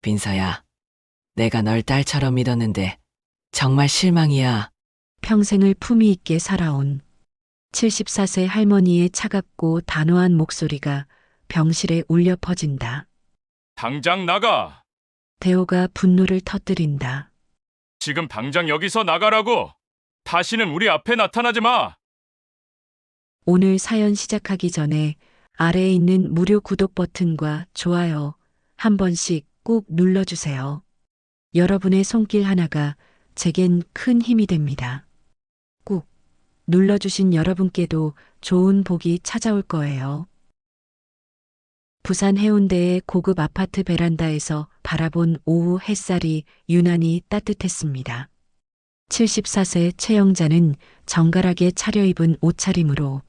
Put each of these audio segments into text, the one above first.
빈서야, 내가 널 딸처럼 믿었는데 정말 실망이야. 평생을 품위 있게 살아온 74세 할머니의 차갑고 단호한 목소리가 병실에 울려 퍼진다. 당장 나가! 대호가 분노를 터뜨린다. 지금 당장 여기서 나가라고! 다시는 우리 앞에 나타나지 마! 오늘 사연 시작하기 전에 아래에 있는 무료 구독 버튼과 좋아요 한 번씩 꾹 눌러주세요. 여러분의 손길 하나가 제겐 큰 힘이 됩니다. 꾹 눌러주신 여러분께도 좋은 복이 찾아올 거예요. 부산 해운대의 고급 아파트 베란다에서 바라본 오후 햇살이 유난히 따뜻했습니다. 74세 최영자는 정갈하게 차려입은 옷차림으로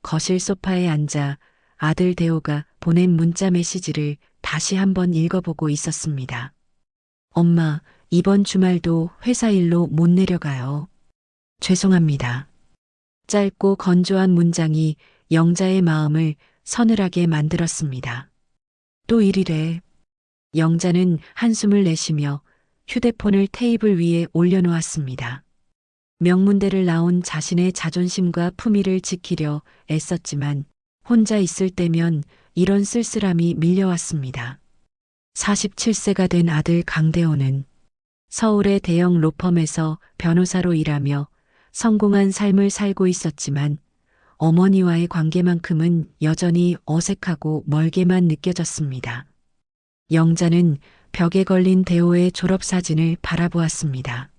거실 소파에 앉아 아들 대호가 보낸 문자 메시지를 다시 한번 읽어보고 있었습니다. 엄마, 이번 주말도 회사 일로 못 내려가요. 죄송합니다. 짧고 건조한 문장이 영자의 마음을 서늘하게 만들었습니다. 또 일이래. 영자는 한숨을 내쉬며 휴대폰을 테이블 위에 올려놓았습니다. 명문대를 나온 자신의 자존심과 품위를 지키려 애썼지만 혼자 있을 때면 이런 쓸쓸함이 밀려왔습니다. 47세가 된 아들 강대호는 서울의 대형 로펌에서 변호사로 일하며 성공한 삶을 살고 있었지만 어머니와의 관계만큼은 여전히 어색하고 멀게만 느껴졌습니다. 영자는 벽에 걸린 대호의 졸업사진을 바라보았습니다.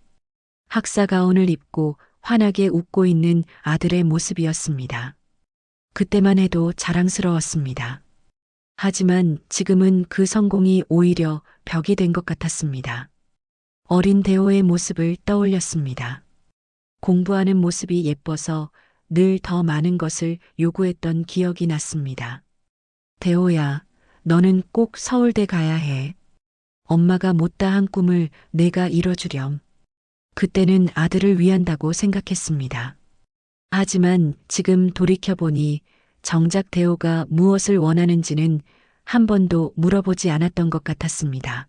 학사 가운을 입고 환하게 웃고 있는 아들의 모습이었습니다. 그때만 해도 자랑스러웠습니다. 하지만 지금은 그 성공이 오히려 벽이 된 것 같았습니다. 어린 대호의 모습을 떠올렸습니다. 공부하는 모습이 예뻐서 늘 더 많은 것을 요구했던 기억이 났습니다. 대호야, 너는 꼭 서울대 가야 해. 엄마가 못다한 꿈을 내가 이뤄주렴. 그때는 아들을 위한다고 생각했습니다. 하지만 지금 돌이켜보니 정작 대호가 무엇을 원하는지는 한 번도 물어보지 않았던 것 같았습니다.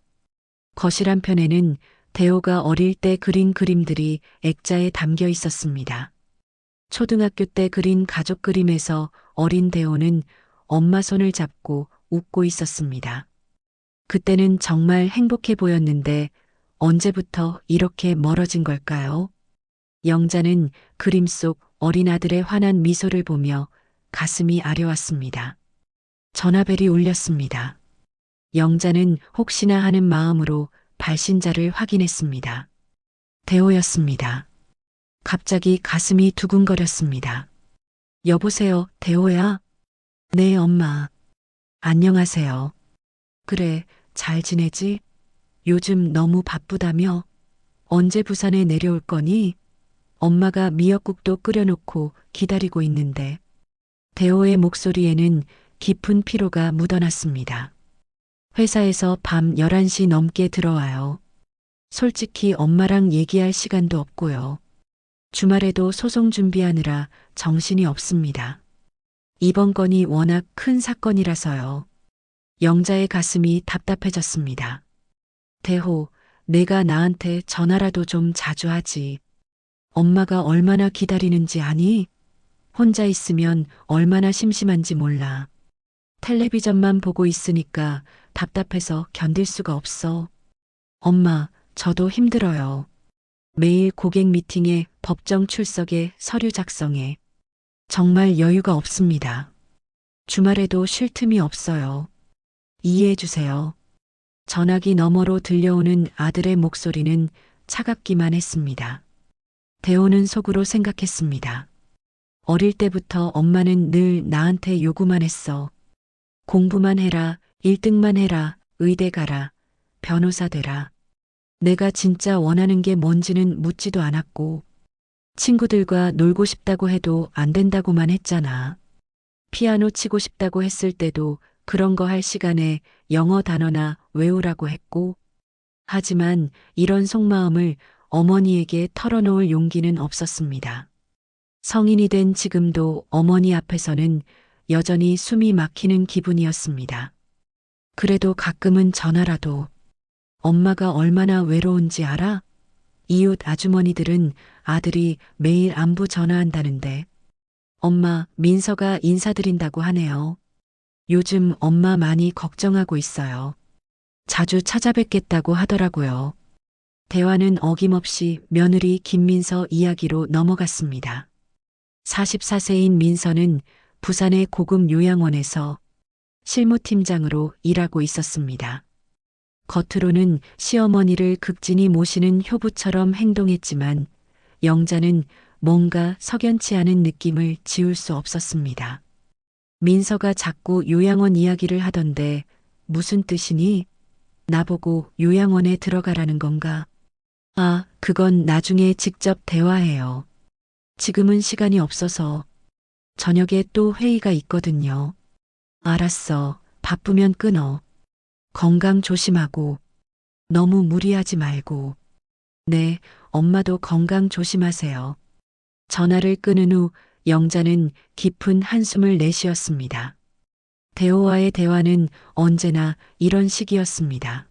거실 한편에는 대호가 어릴 때 그린 그림들이 액자에 담겨 있었습니다. 초등학교 때 그린 가족 그림에서 어린 대호는 엄마 손을 잡고 웃고 있었습니다. 그때는 정말 행복해 보였는데 언제부터 이렇게 멀어진 걸까요? 영자는 그림 속 어린 아들의 환한 미소를 보며 가슴이 아려왔습니다. 전화벨이 울렸습니다. 영자는 혹시나 하는 마음으로 발신자를 확인했습니다. 대호였습니다. 갑자기 가슴이 두근거렸습니다. 여보세요, 대호야? 네, 엄마. 안녕하세요. 그래, 잘 지내지? 요즘 너무 바쁘다며? 언제 부산에 내려올 거니? 엄마가 미역국도 끓여놓고 기다리고 있는데. 대호의 목소리에는 깊은 피로가 묻어났습니다. 회사에서 밤 11시 넘게 들어와요. 솔직히 엄마랑 얘기할 시간도 없고요. 주말에도 소송 준비하느라 정신이 없습니다. 이번 건이 워낙 큰 사건이라서요. 영자의 가슴이 답답해졌습니다. 대호, 내가 나한테 전화라도 좀 자주 하지. 엄마가 얼마나 기다리는지 아니? 혼자 있으면 얼마나 심심한지 몰라. 텔레비전만 보고 있으니까 답답해서 견딜 수가 없어. 엄마, 저도 힘들어요. 매일 고객 미팅에 법정 출석에 서류 작성에 정말 여유가 없습니다. 주말에도 쉴 틈이 없어요. 이해해 주세요. 전화기 너머로 들려오는 아들의 목소리는 차갑기만 했습니다. 대호는 속으로 생각했습니다. 어릴 때부터 엄마는 늘 나한테 요구만 했어. 공부만 해라, 1등만 해라, 의대 가라, 변호사 되라. 내가 진짜 원하는 게 뭔지는 묻지도 않았고, 친구들과 놀고 싶다고 해도 안 된다고만 했잖아. 피아노 치고 싶다고 했을 때도 그런 거 할 시간에 영어 단어나 외우라고 했고, 하지만 이런 속마음을 어머니에게 털어놓을 용기는 없었습니다. 성인이 된 지금도 어머니 앞에서는 여전히 숨이 막히는 기분이었습니다. 그래도 가끔은 전화라도 엄마가 얼마나 외로운지 알아? 이웃 아주머니들은 아들이 매일 안부 전화한다는데 엄마 민서가 인사드린다고 하네요. 요즘 엄마 많이 걱정하고 있어요. 자주 찾아뵙겠다고 하더라고요. 대화는 어김없이 며느리 김민서 이야기로 넘어갔습니다. 44세인 민서는 부산의 고급 요양원에서 실무팀장으로 일하고 있었습니다. 겉으로는 시어머니를 극진히 모시는 효부처럼 행동했지만 영자는 뭔가 석연치 않은 느낌을 지울 수 없었습니다. 민서가 자꾸 요양원 이야기를 하던데 무슨 뜻이니? 나보고 요양원에 들어가라는 건가? 아, 그건 나중에 직접 대화해요. 지금은 시간이 없어서 저녁에 또 회의가 있거든요. 알았어. 바쁘면 끊어. 건강 조심하고 너무 무리하지 말고. 네, 엄마도 건강 조심하세요. 전화를 끊은 후 영자는 깊은 한숨을 내쉬었습니다. 대호와의 대화는 언제나 이런 식이었습니다.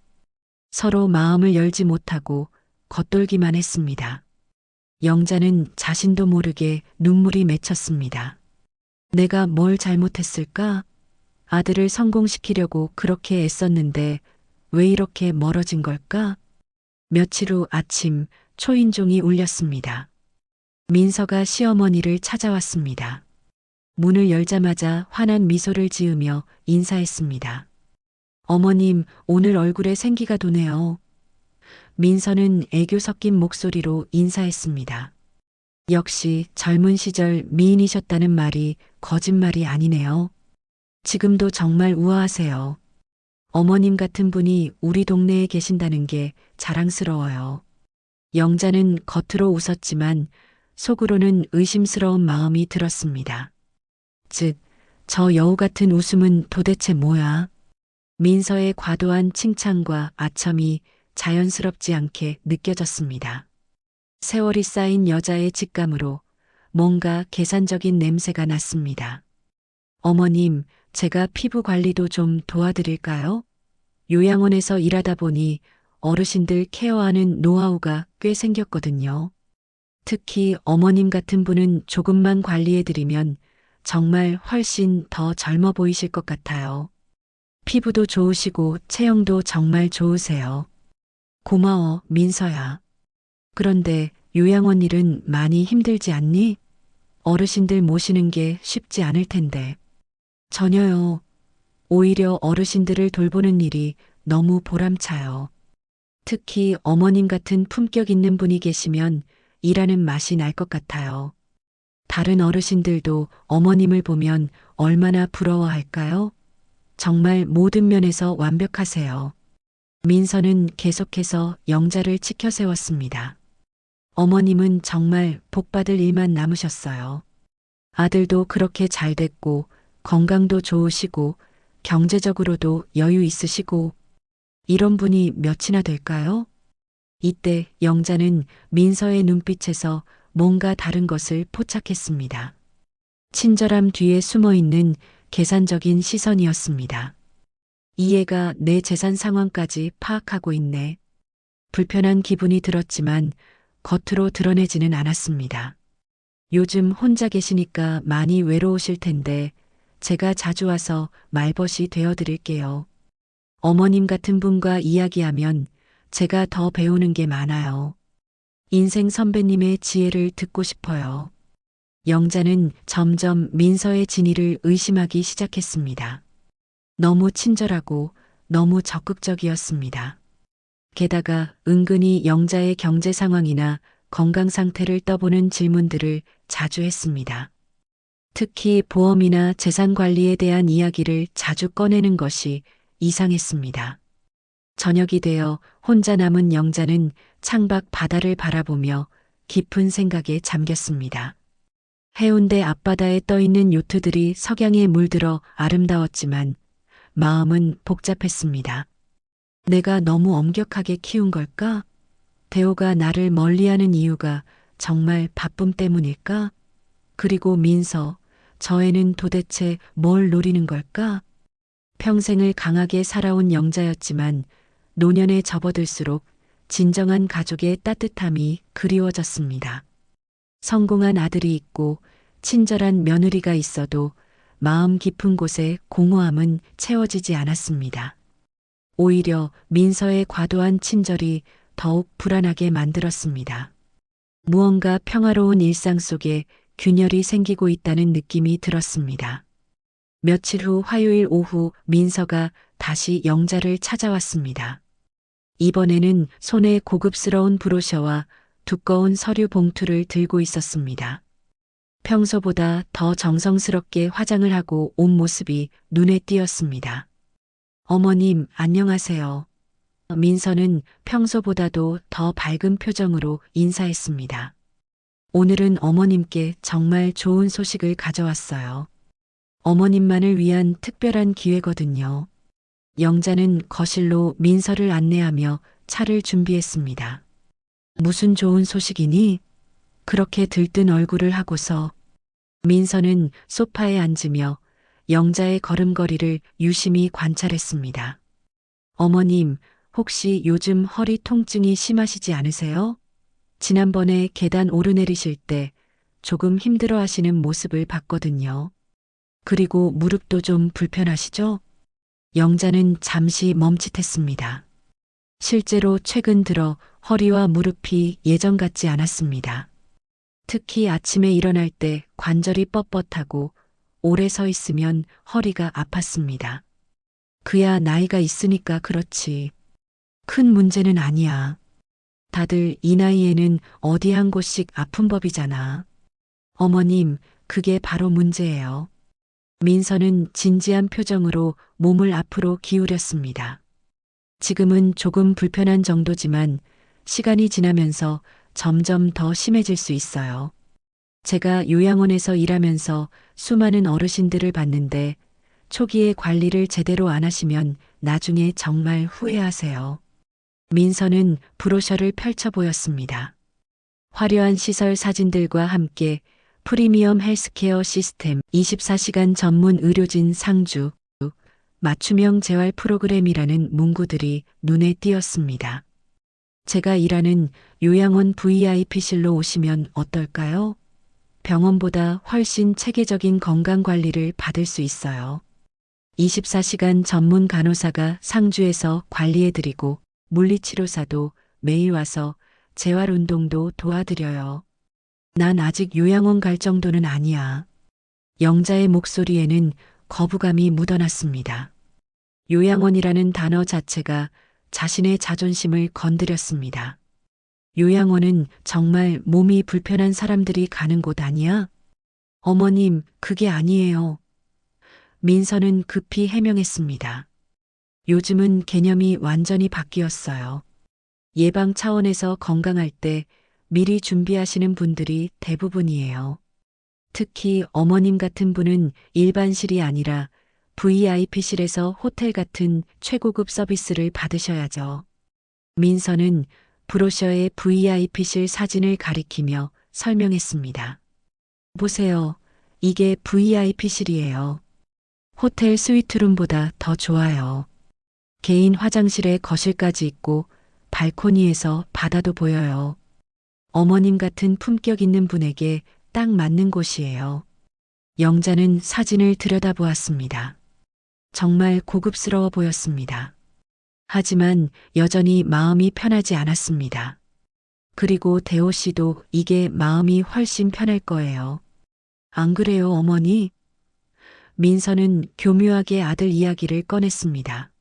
서로 마음을 열지 못하고 겉돌기만 했습니다. 영자는 자신도 모르게 눈물이 맺혔습니다. 내가 뭘 잘못했을까? 아들을 성공시키려고 그렇게 애썼는데 왜 이렇게 멀어진 걸까? 며칠 후 아침 초인종이 울렸습니다. 민서가 시어머니를 찾아왔습니다. 문을 열자마자 환한 미소를 지으며 인사했습니다. 어머님, 오늘 얼굴에 생기가 도네요. 민서는 애교 섞인 목소리로 인사했습니다. 역시 젊은 시절 미인이셨다는 말이 거짓말이 아니네요. 지금도 정말 우아하세요. 어머님 같은 분이 우리 동네에 계신다는 게 자랑스러워요. 영자는 겉으로 웃었지만 속으로는 의심스러운 마음이 들었습니다. 즉, 저 여우 같은 웃음은 도대체 뭐야? 민서의 과도한 칭찬과 아첨이 자연스럽지 않게 느껴졌습니다. 세월이 쌓인 여자의 직감으로 뭔가 계산적인 냄새가 났습니다. 어머님, 제가 피부 관리도 좀 도와드릴까요? 요양원에서 일하다 보니 어르신들 케어하는 노하우가 꽤 생겼거든요. 특히 어머님 같은 분은 조금만 관리해드리면 정말 훨씬 더 젊어 보이실 것 같아요. 피부도 좋으시고 체형도 정말 좋으세요. 고마워, 민서야. 그런데 요양원 일은 많이 힘들지 않니? 어르신들 모시는 게 쉽지 않을 텐데. 전혀요. 오히려 어르신들을 돌보는 일이 너무 보람차요. 특히 어머님 같은 품격 있는 분이 계시면 일하는 맛이 날 것 같아요. 다른 어르신들도 어머님을 보면 얼마나 부러워할까요? 정말 모든 면에서 완벽하세요. 민서는 계속해서 영자를 치켜 세웠습니다. 어머님은 정말 복받을 일만 남으셨어요. 아들도 그렇게 잘 됐고 건강도 좋으시고 경제적으로도 여유 있으시고 이런 분이 몇이나 될까요? 이때 영자는 민서의 눈빛에서 뭔가 다른 것을 포착했습니다. 친절함 뒤에 숨어있는 계산적인 시선이었습니다. 이 애가 내 재산 상황까지 파악하고 있네. 불편한 기분이 들었지만 겉으로 드러내지는 않았습니다. 요즘 혼자 계시니까 많이 외로우실 텐데 제가 자주 와서 말벗이 되어드릴게요. 어머님 같은 분과 이야기하면 제가 더 배우는 게 많아요. 인생 선배님의 지혜를 듣고 싶어요. 영자는 점점 민서의 진위를 의심하기 시작했습니다. 너무 친절하고 너무 적극적이었습니다. 게다가 은근히 영자의 경제 상황이나 건강 상태를 떠보는 질문들을 자주 했습니다. 특히 보험이나 재산 관리에 대한 이야기를 자주 꺼내는 것이 이상했습니다. 저녁이 되어 혼자 남은 영자는 창밖 바다를 바라보며 깊은 생각에 잠겼습니다. 해운대 앞바다에 떠있는 요트들이 석양에 물들어 아름다웠지만 마음은 복잡했습니다. 내가 너무 엄격하게 키운 걸까? 대호가 나를 멀리하는 이유가 정말 바쁨 때문일까? 그리고 민서, 저 애는 도대체 뭘 노리는 걸까? 평생을 강하게 살아온 영자였지만 노년에 접어들수록 진정한 가족의 따뜻함이 그리워졌습니다. 성공한 아들이 있고 친절한 며느리가 있어도 마음 깊은 곳에 공허함은 채워지지 않았습니다. 오히려 민서의 과도한 친절이 더욱 불안하게 만들었습니다. 무언가 평화로운 일상 속에 균열이 생기고 있다는 느낌이 들었습니다. 며칠 후 화요일 오후 민서가 다시 영자를 찾아왔습니다. 이번에는 손에 고급스러운 브로셔와 두꺼운 서류 봉투를 들고 있었습니다. 평소보다 더 정성스럽게 화장을 하고 온 모습이 눈에 띄었습니다. 어머님, 안녕하세요. 민서는 평소보다도 더 밝은 표정으로 인사했습니다. 오늘은 어머님께 정말 좋은 소식을 가져왔어요. 어머님만을 위한 특별한 기회거든요. 영자는 거실로 민서를 안내하며 차를 준비했습니다. 무슨 좋은 소식이니? 그렇게 들뜬 얼굴을 하고서 민서는 소파에 앉으며 영자의 걸음걸이를 유심히 관찰했습니다. 어머님, 혹시 요즘 허리 통증이 심하시지 않으세요? 지난번에 계단 오르내리실 때 조금 힘들어 하시는 모습을 봤거든요. 그리고 무릎도 좀 불편하시죠? 영자는 잠시 멈칫했습니다. 실제로 최근 들어 허리와 무릎이 예전 같지 않았습니다. 특히 아침에 일어날 때 관절이 뻣뻣하고 오래 서 있으면 허리가 아팠습니다. 그야 나이가 있으니까 그렇지. 큰 문제는 아니야. 다들 이 나이에는 어디 한 곳씩 아픈 법이잖아. 어머님, 그게 바로 문제예요. 민서는 진지한 표정으로 몸을 앞으로 기울였습니다. 지금은 조금 불편한 정도지만 시간이 지나면서 점점 더 심해질 수 있어요. 제가 요양원에서 일하면서 수많은 어르신들을 봤는데 초기에 관리를 제대로 안 하시면 나중에 정말 후회하세요. 민서는 브로셔를 펼쳐 보였습니다. 화려한 시설 사진들과 함께 프리미엄 헬스케어 시스템 24시간 전문 의료진 상주, 맞춤형 재활 프로그램이라는 문구들이 눈에 띄었습니다. 제가 일하는 요양원 VIP실로 오시면 어떨까요? 병원보다 훨씬 체계적인 건강 관리를 받을 수 있어요. 24시간 전문 간호사가 상주에서 관리해드리고 물리치료사도 매일 와서 재활 운동도 도와드려요. 난 아직 요양원 갈 정도는 아니야. 영자의 목소리에는 거부감이 묻어났습니다. 요양원이라는 단어 자체가 자신의 자존심을 건드렸습니다. 요양원은 정말 몸이 불편한 사람들이 가는 곳 아니야? 어머님, 그게 아니에요. 민서는 급히 해명했습니다. 요즘은 개념이 완전히 바뀌었어요. 예방 차원에서 건강할 때 미리 준비하시는 분들이 대부분이에요. 특히 어머님 같은 분은 일반실이 아니라 VIP실에서 호텔 같은 최고급 서비스를 받으셔야죠. 민서는 브로셔의 VIP실 사진을 가리키며 설명했습니다. 보세요. 이게 VIP실이에요. 호텔 스위트룸보다 더 좋아요. 개인 화장실에 거실까지 있고 발코니에서 바다도 보여요. 어머님 같은 품격 있는 분에게 딱 맞는 곳이에요. 영자는 사진을 들여다보았습니다. 정말 고급스러워 보였습니다. 하지만 여전히 마음이 편하지 않았습니다. 그리고 대호 씨도 이게 마음이 훨씬 편할 거예요. 안 그래요, 어머니? 민서는 교묘하게 아들 이야기를 꺼냈습니다.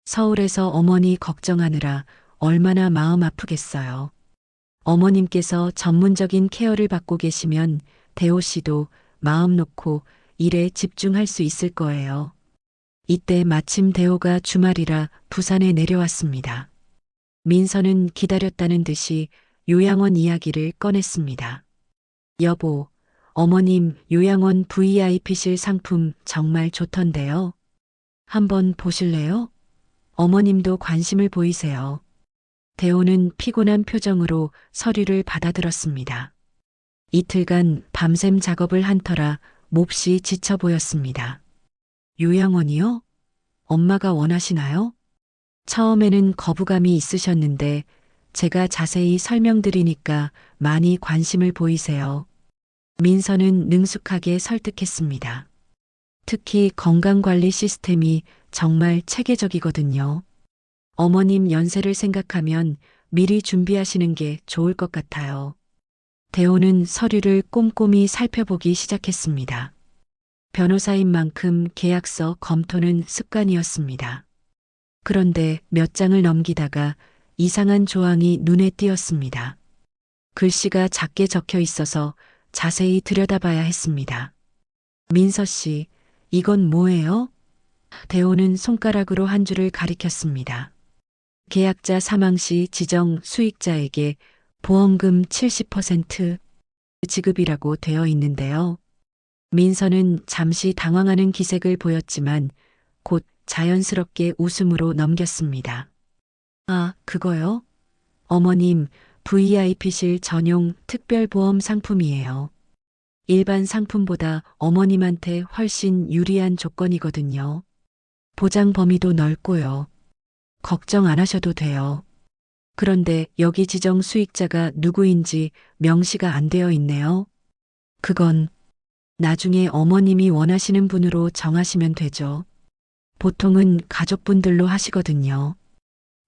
서울에서 어머니 걱정하느라 얼마나 마음 아프겠어요. 어머님께서 전문적인 케어를 받고 계시면 대호 씨도 마음 놓고 일에 집중할 수 있을 거예요. 이때 마침 대호가 주말이라 부산에 내려왔습니다. 민서는 기다렸다는 듯이 요양원 이야기를 꺼냈습니다. 여보, 어머님 요양원 VIP실 상품 정말 좋던데요. 한번 보실래요? 어머님도 관심을 보이세요. 대호는 피곤한 표정으로 서류를 받아들었습니다. 이틀간 밤샘 작업을 한 터라 몹시 지쳐 보였습니다. 요양원이요? 엄마가 원하시나요? 처음에는 거부감이 있으셨는데 제가 자세히 설명드리니까 많이 관심을 보이세요. 민서는 능숙하게 설득했습니다. 특히 건강관리 시스템이 정말 체계적이거든요. 어머님 연세를 생각하면 미리 준비하시는 게 좋을 것 같아요. 대호는 서류를 꼼꼼히 살펴보기 시작했습니다. 변호사인 만큼 계약서 검토는 습관이었습니다. 그런데 몇 장을 넘기다가 이상한 조항이 눈에 띄었습니다. 글씨가 작게 적혀 있어서 자세히 들여다봐야 했습니다. 민서 씨, 이건 뭐예요? 대호는 손가락으로 한 줄을 가리켰습니다. 계약자 사망 시 지정 수익자에게 보험금 70% 지급이라고 되어 있는데요. 민서는 잠시 당황하는 기색을 보였지만 곧 자연스럽게 웃음으로 넘겼습니다. 아, 그거요? 어머님, VIP실 전용 특별보험 상품이에요. 일반 상품보다 어머님한테 훨씬 유리한 조건이거든요. 보장 범위도 넓고요. 걱정 안 하셔도 돼요. 그런데 여기 지정 수익자가 누구인지 명시가 안 되어 있네요. 그건 나중에 어머님이 원하시는 분으로 정하시면 되죠. 보통은 가족분들로 하시거든요.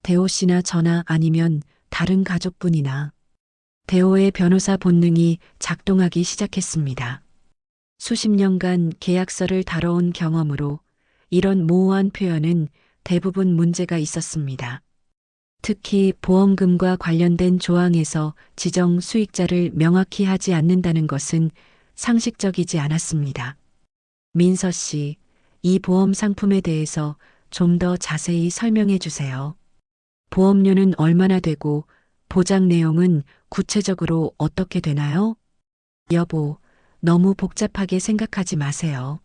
대호 씨나 저나 아니면 다른 가족분이나. 대호의 변호사 본능이 작동하기 시작했습니다. 수십 년간 계약서를 다뤄온 경험으로 이런 모호한 표현은 대부분 문제가 있었습니다. 특히 보험금과 관련된 조항에서 지정 수익자를 명확히 하지 않는다는 것은 상식적이지 않았습니다. 민서 씨, 이 보험 상품에 대해서 좀 더 자세히 설명해 주세요. 보험료는 얼마나 되고 보장 내용은 구체적으로 어떻게 되나요? 여보, 너무 복잡하게 생각하지 마세요.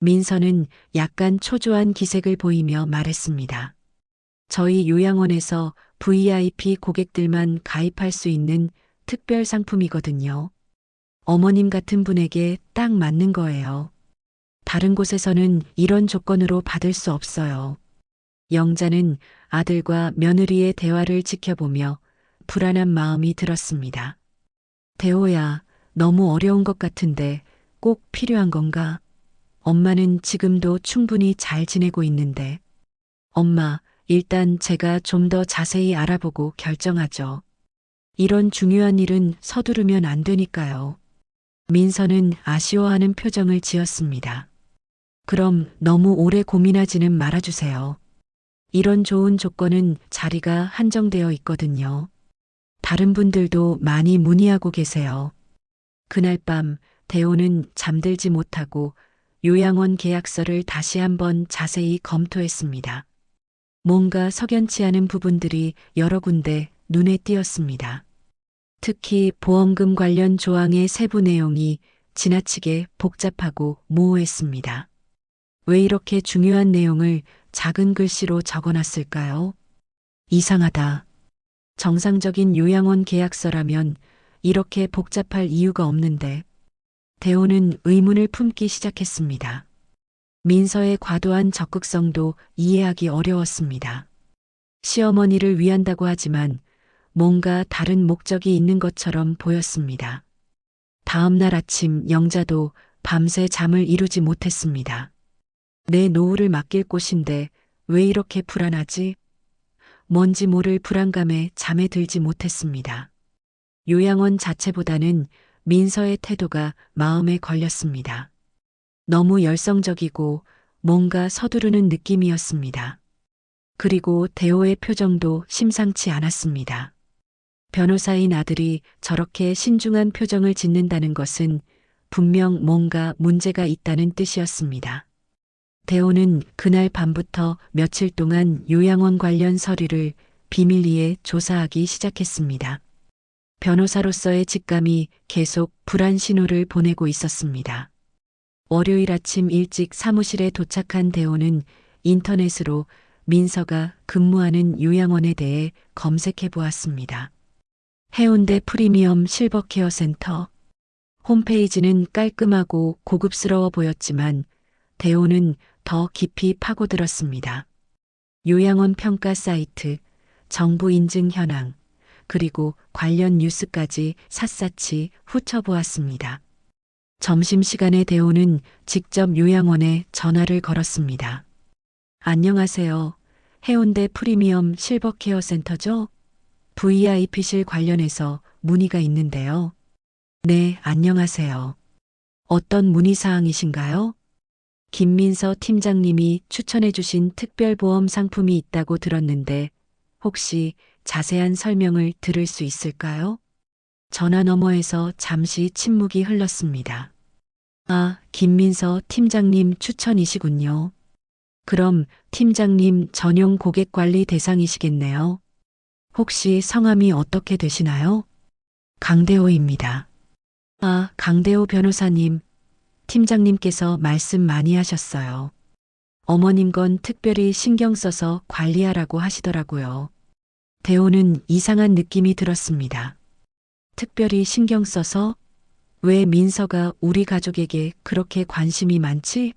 민서는 약간 초조한 기색을 보이며 말했습니다. 저희 요양원에서 VIP 고객들만 가입할 수 있는 특별 상품이거든요. 어머님 같은 분에게 딱 맞는 거예요. 다른 곳에서는 이런 조건으로 받을 수 없어요. 영자는 아들과 며느리의 대화를 지켜보며 불안한 마음이 들었습니다. 대호야, 너무 어려운 것 같은데 꼭 필요한 건가? 엄마는 지금도 충분히 잘 지내고 있는데. 엄마, 일단 제가 좀 더 자세히 알아보고 결정하죠. 이런 중요한 일은 서두르면 안 되니까요. 민서는 아쉬워하는 표정을 지었습니다. 그럼 너무 오래 고민하지는 말아주세요. 이런 좋은 조건은 자리가 한정되어 있거든요. 다른 분들도 많이 문의하고 계세요. 그날 밤 대호는 잠들지 못하고 요양원 계약서를 다시 한번 자세히 검토했습니다. 뭔가 석연치 않은 부분들이 여러 군데 눈에 띄었습니다. 특히 보험금 관련 조항의 세부 내용이 지나치게 복잡하고 모호했습니다. 왜 이렇게 중요한 내용을 작은 글씨로 적어놨을까요? 이상하다. 정상적인 요양원 계약서라면 이렇게 복잡할 이유가 없는데. 대호는 의문을 품기 시작했습니다. 민서의 과도한 적극성도 이해하기 어려웠습니다. 시어머니를 위한다고 하지만 뭔가 다른 목적이 있는 것처럼 보였습니다. 다음 날 아침 영자도 밤새 잠을 이루지 못했습니다. 내 노후를 맡길 곳인데 왜 이렇게 불안하지? 뭔지 모를 불안감에 잠에 들지 못했습니다. 요양원 자체보다는 민서의 태도가 마음에 걸렸습니다. 너무 열성적이고 뭔가 서두르는 느낌이었습니다. 그리고 대호의 표정도 심상치 않았습니다. 변호사인 아들이 저렇게 신중한 표정을 짓는다는 것은 분명 뭔가 문제가 있다는 뜻이었습니다. 대호는 그날 밤부터 며칠 동안 요양원 관련 서류를 비밀리에 조사하기 시작했습니다. 변호사로서의 직감이 계속 불안 신호를 보내고 있었습니다. 월요일 아침 일찍 사무실에 도착한 대호는 인터넷으로 민서가 근무하는 요양원에 대해 검색해 보았습니다. 해운대 프리미엄 실버케어 센터. 홈페이지는 깔끔하고 고급스러워 보였지만 대호는 더 깊이 파고들었습니다. 요양원 평가 사이트, 정부 인증 현황, 그리고 관련 뉴스까지 샅샅이 훑어보았습니다. 점심시간에 대호는 직접 요양원에 전화를 걸었습니다. 안녕하세요. 해운대 프리미엄 실버케어 센터죠? VIP실 관련해서 문의가 있는데요. 네, 안녕하세요. 어떤 문의사항이신가요? 김민서 팀장님이 추천해 주신 특별보험 상품이 있다고 들었는데 혹시 자세한 설명을 들을 수 있을까요? 전화 너머에서 잠시 침묵이 흘렀습니다. 아, 김민서 팀장님 추천이시군요. 그럼 팀장님 전용 고객관리 대상이시겠네요. 혹시 성함이 어떻게 되시나요? 강대호입니다. 아, 강대호 변호사님, 팀장님께서 말씀 많이 하셨어요. 어머님 건 특별히 신경 써서 관리하라고 하시더라고요. 대호는 이상한 느낌이 들었습니다. 특별히 신경 써서? 왜 민서가 우리 가족에게 그렇게 관심이 많지?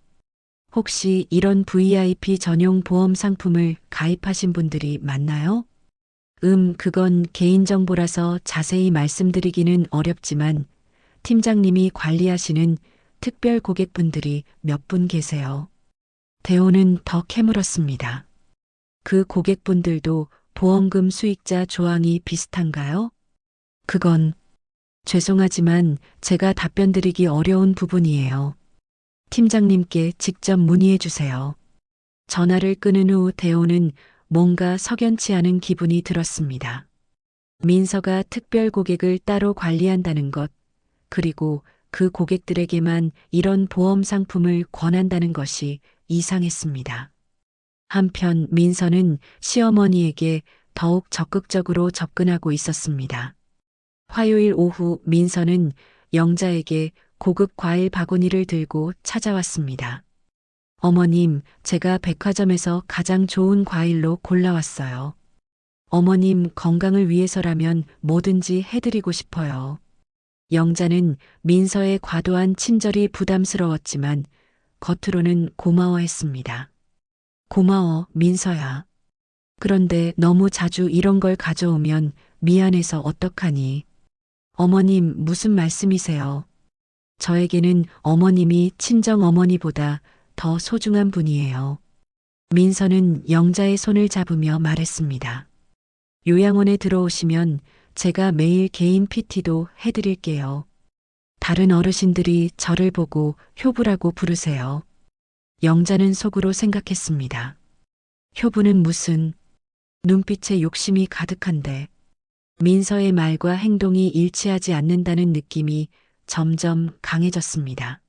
혹시 이런 VIP 전용 보험 상품을 가입하신 분들이 많나요? 그건 개인정보라서 자세히 말씀드리기는 어렵지만 팀장님이 관리하시는 특별 고객분들이 몇 분 계세요. 대호는 더 캐물었습니다. 그 고객분들도 보험금 수익자 조항이 비슷한가요? 그건 죄송하지만 제가 답변드리기 어려운 부분이에요. 팀장님께 직접 문의해 주세요. 전화를 끊은 후 대호는 뭔가 석연치 않은 기분이 들었습니다. 민서가 특별 고객을 따로 관리한다는 것, 그리고 그 고객들에게만 이런 보험 상품을 권한다는 것이 이상했습니다. 한편 민서는 시어머니에게 더욱 적극적으로 접근하고 있었습니다. 화요일 오후 민서는 영자에게 고급 과일 바구니를 들고 찾아왔습니다. 어머님, 제가 백화점에서 가장 좋은 과일로 골라왔어요. 어머님 건강을 위해서라면 뭐든지 해드리고 싶어요. 영자는 민서의 과도한 친절이 부담스러웠지만 겉으로는 고마워했습니다. 고마워, 민서야. 그런데 너무 자주 이런 걸 가져오면 미안해서 어떡하니? 어머님, 무슨 말씀이세요? 저에게는 어머님이 친정 어머니보다 더 소중한 분이에요. 민서는 영자의 손을 잡으며 말했습니다. 요양원에 들어오시면 제가 매일 개인 PT도 해드릴게요. 다른 어르신들이 저를 보고 효부라고 부르세요. 영자는 속으로 생각했습니다. 효부는 무슨, 눈빛에 욕심이 가득한데 민서의 말과 행동이 일치하지 않는다는 느낌이 점점 강해졌습니다.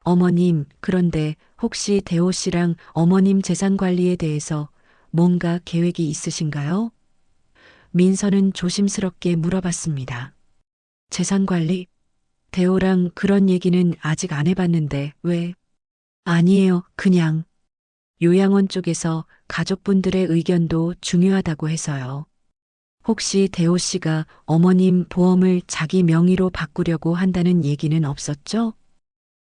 어머님, 그런데 혹시 대호 씨랑 어머님 재산 관리에 대해서 뭔가 계획이 있으신가요? 민서는 조심스럽게 물어봤습니다. 재산 관리? 대호랑 그런 얘기는 아직 안 해봤는데 왜? 아니에요, 그냥. 요양원 쪽에서 가족분들의 의견도 중요하다고 해서요. 혹시 대호 씨가 어머님 보험을 자기 명의로 바꾸려고 한다는 얘기는 없었죠?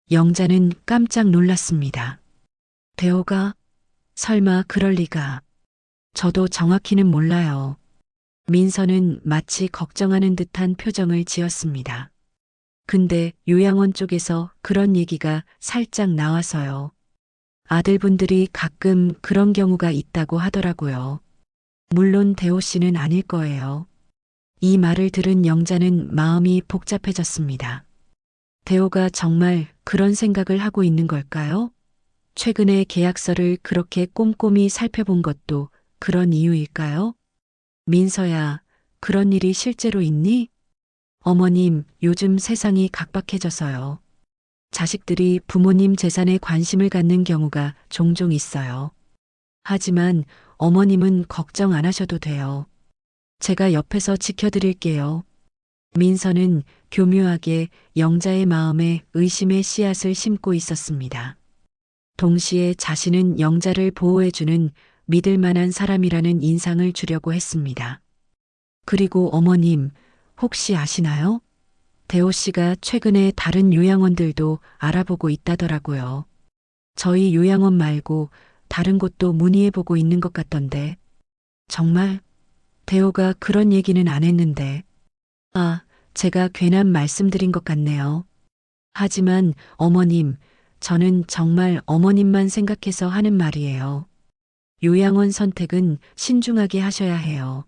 영자는 깜짝 놀랐습니다. 대호가? 설마 그럴 리가. 저도 정확히는 몰라요. 민서는 마치 걱정하는 듯한 표정을 지었습니다. 근데 요양원 쪽에서 그런 얘기가 살짝 나와서요. 아들분들이 가끔 그런 경우가 있다고 하더라고요. 물론 대호 씨는 아닐 거예요. 이 말을 들은 영자는 마음이 복잡해졌습니다. 대호가 정말 그런 생각을 하고 있는 걸까요? 최근에 계약서를 그렇게 꼼꼼히 살펴본 것도 그런 이유일까요? 민서야, 그런 일이 실제로 있니? 어머님, 요즘 세상이 각박해져서요. 자식들이 부모님 재산에 관심을 갖는 경우가 종종 있어요. 하지만 어머님은 걱정 안 하셔도 돼요. 제가 옆에서 지켜드릴게요. 민서는 교묘하게 영자의 마음에 의심의 씨앗을 심고 있었습니다. 동시에 자신은 영자를 보호해주는 믿을 만한 사람이라는 인상을 주려고 했습니다. 그리고 어머님, 혹시 아시나요? 대호 씨가 최근에 다른 요양원들도 알아보고 있다더라고요. 저희 요양원 말고 다른 곳도 문의해보고 있는 것 같던데. 정말? 대호가 그런 얘기는 안 했는데. 아, 제가 괜한 말씀드린 것 같네요. 하지만 어머님, 저는 정말 어머님만 생각해서 하는 말이에요. 요양원 선택은 신중하게 하셔야 해요.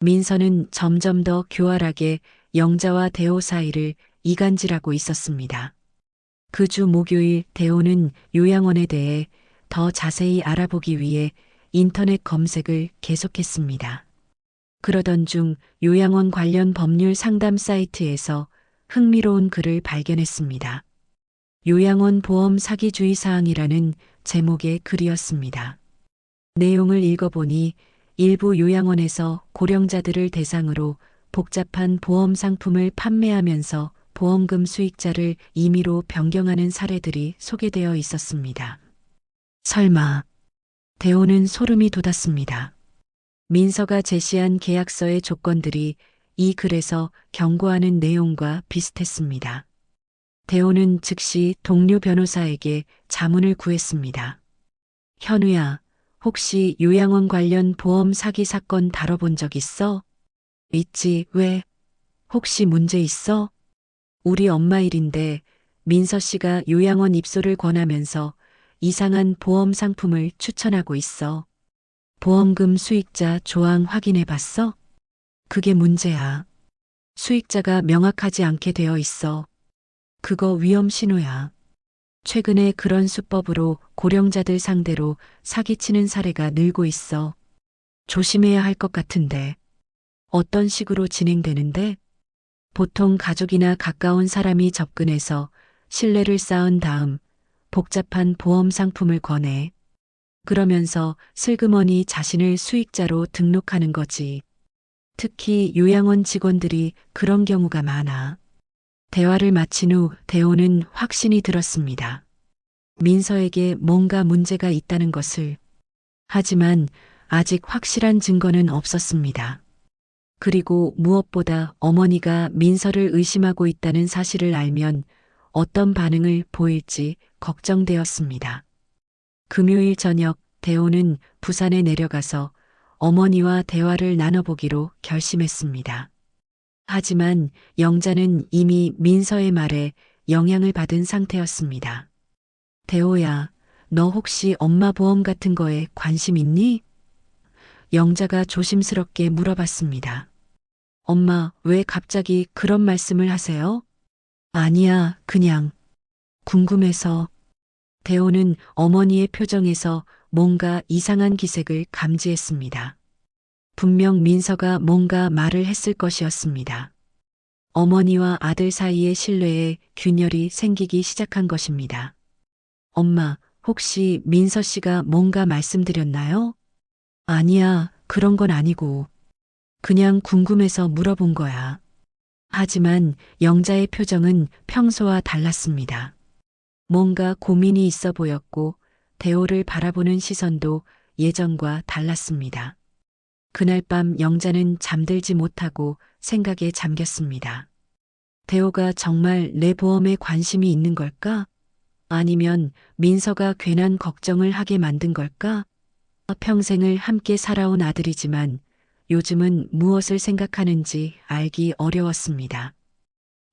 민서는 점점 더 교활하게 영자와 대호 사이를 이간질하고 있었습니다. 그 주 목요일 대호는 요양원에 대해 더 자세히 알아보기 위해 인터넷 검색을 계속했습니다. 그러던 중 요양원 관련 법률 상담 사이트에서 흥미로운 글을 발견했습니다. 요양원 보험 사기 주의 사항이라는 제목의 글이었습니다. 내용을 읽어보니 일부 요양원에서 고령자들을 대상으로 복잡한 보험 상품을 판매하면서 보험금 수익자를 임의로 변경하는 사례들이 소개되어 있었습니다. 설마, 대호는 소름이 돋았습니다. 민서가 제시한 계약서의 조건들이 이 글에서 경고하는 내용과 비슷했습니다. 대호는 즉시 동료 변호사에게 자문을 구했습니다. 현우야, 혹시 요양원 관련 보험 사기 사건 다뤄본 적 있어? 있지, 왜? 혹시 문제 있어? 우리 엄마 일인데 민서 씨가 요양원 입소를 권하면서 이상한 보험 상품을 추천하고 있어. 보험금 수익자 조항 확인해 봤어? 그게 문제야. 수익자가 명확하지 않게 되어 있어. 그거 위험 신호야. 최근에 그런 수법으로 고령자들 상대로 사기치는 사례가 늘고 있어. 조심해야 할 것 같은데. 어떤 식으로 진행되는데? 보통 가족이나 가까운 사람이 접근해서 신뢰를 쌓은 다음 복잡한 보험 상품을 권해. 그러면서 슬그머니 자신을 수익자로 등록하는 거지. 특히 요양원 직원들이 그런 경우가 많아. 대화를 마친 후 대호는 확신이 들었습니다. 민서에게 뭔가 문제가 있다는 것을. 하지만 아직 확실한 증거는 없었습니다. 그리고 무엇보다 어머니가 민서를 의심하고 있다는 사실을 알면 어떤 반응을 보일지 걱정되었습니다. 금요일 저녁 대호는 부산에 내려가서 어머니와 대화를 나눠보기로 결심했습니다. 하지만 영자는 이미 민서의 말에 영향을 받은 상태였습니다. 대호야, 너 혹시 엄마 보험 같은 거에 관심 있니? 영자가 조심스럽게 물어봤습니다. 엄마, 왜 갑자기 그런 말씀을 하세요? 아니야, 그냥 궁금해서. 대호는 어머니의 표정에서 뭔가 이상한 기색을 감지했습니다. 분명 민서가 뭔가 말을 했을 것이었습니다. 어머니와 아들 사이의 신뢰에 균열이 생기기 시작한 것입니다. 엄마, 혹시 민서 씨가 뭔가 말씀드렸나요? 아니야, 그런 건 아니고. 그냥 궁금해서 물어본 거야. 하지만 영자의 표정은 평소와 달랐습니다. 뭔가 고민이 있어 보였고 대호를 바라보는 시선도 예전과 달랐습니다. 그날 밤 영자는 잠들지 못하고 생각에 잠겼습니다. 대호가 정말 내 보험에 관심이 있는 걸까? 아니면 민서가 괜한 걱정을 하게 만든 걸까? 평생을 함께 살아온 아들이지만 요즘은 무엇을 생각하는지 알기 어려웠습니다.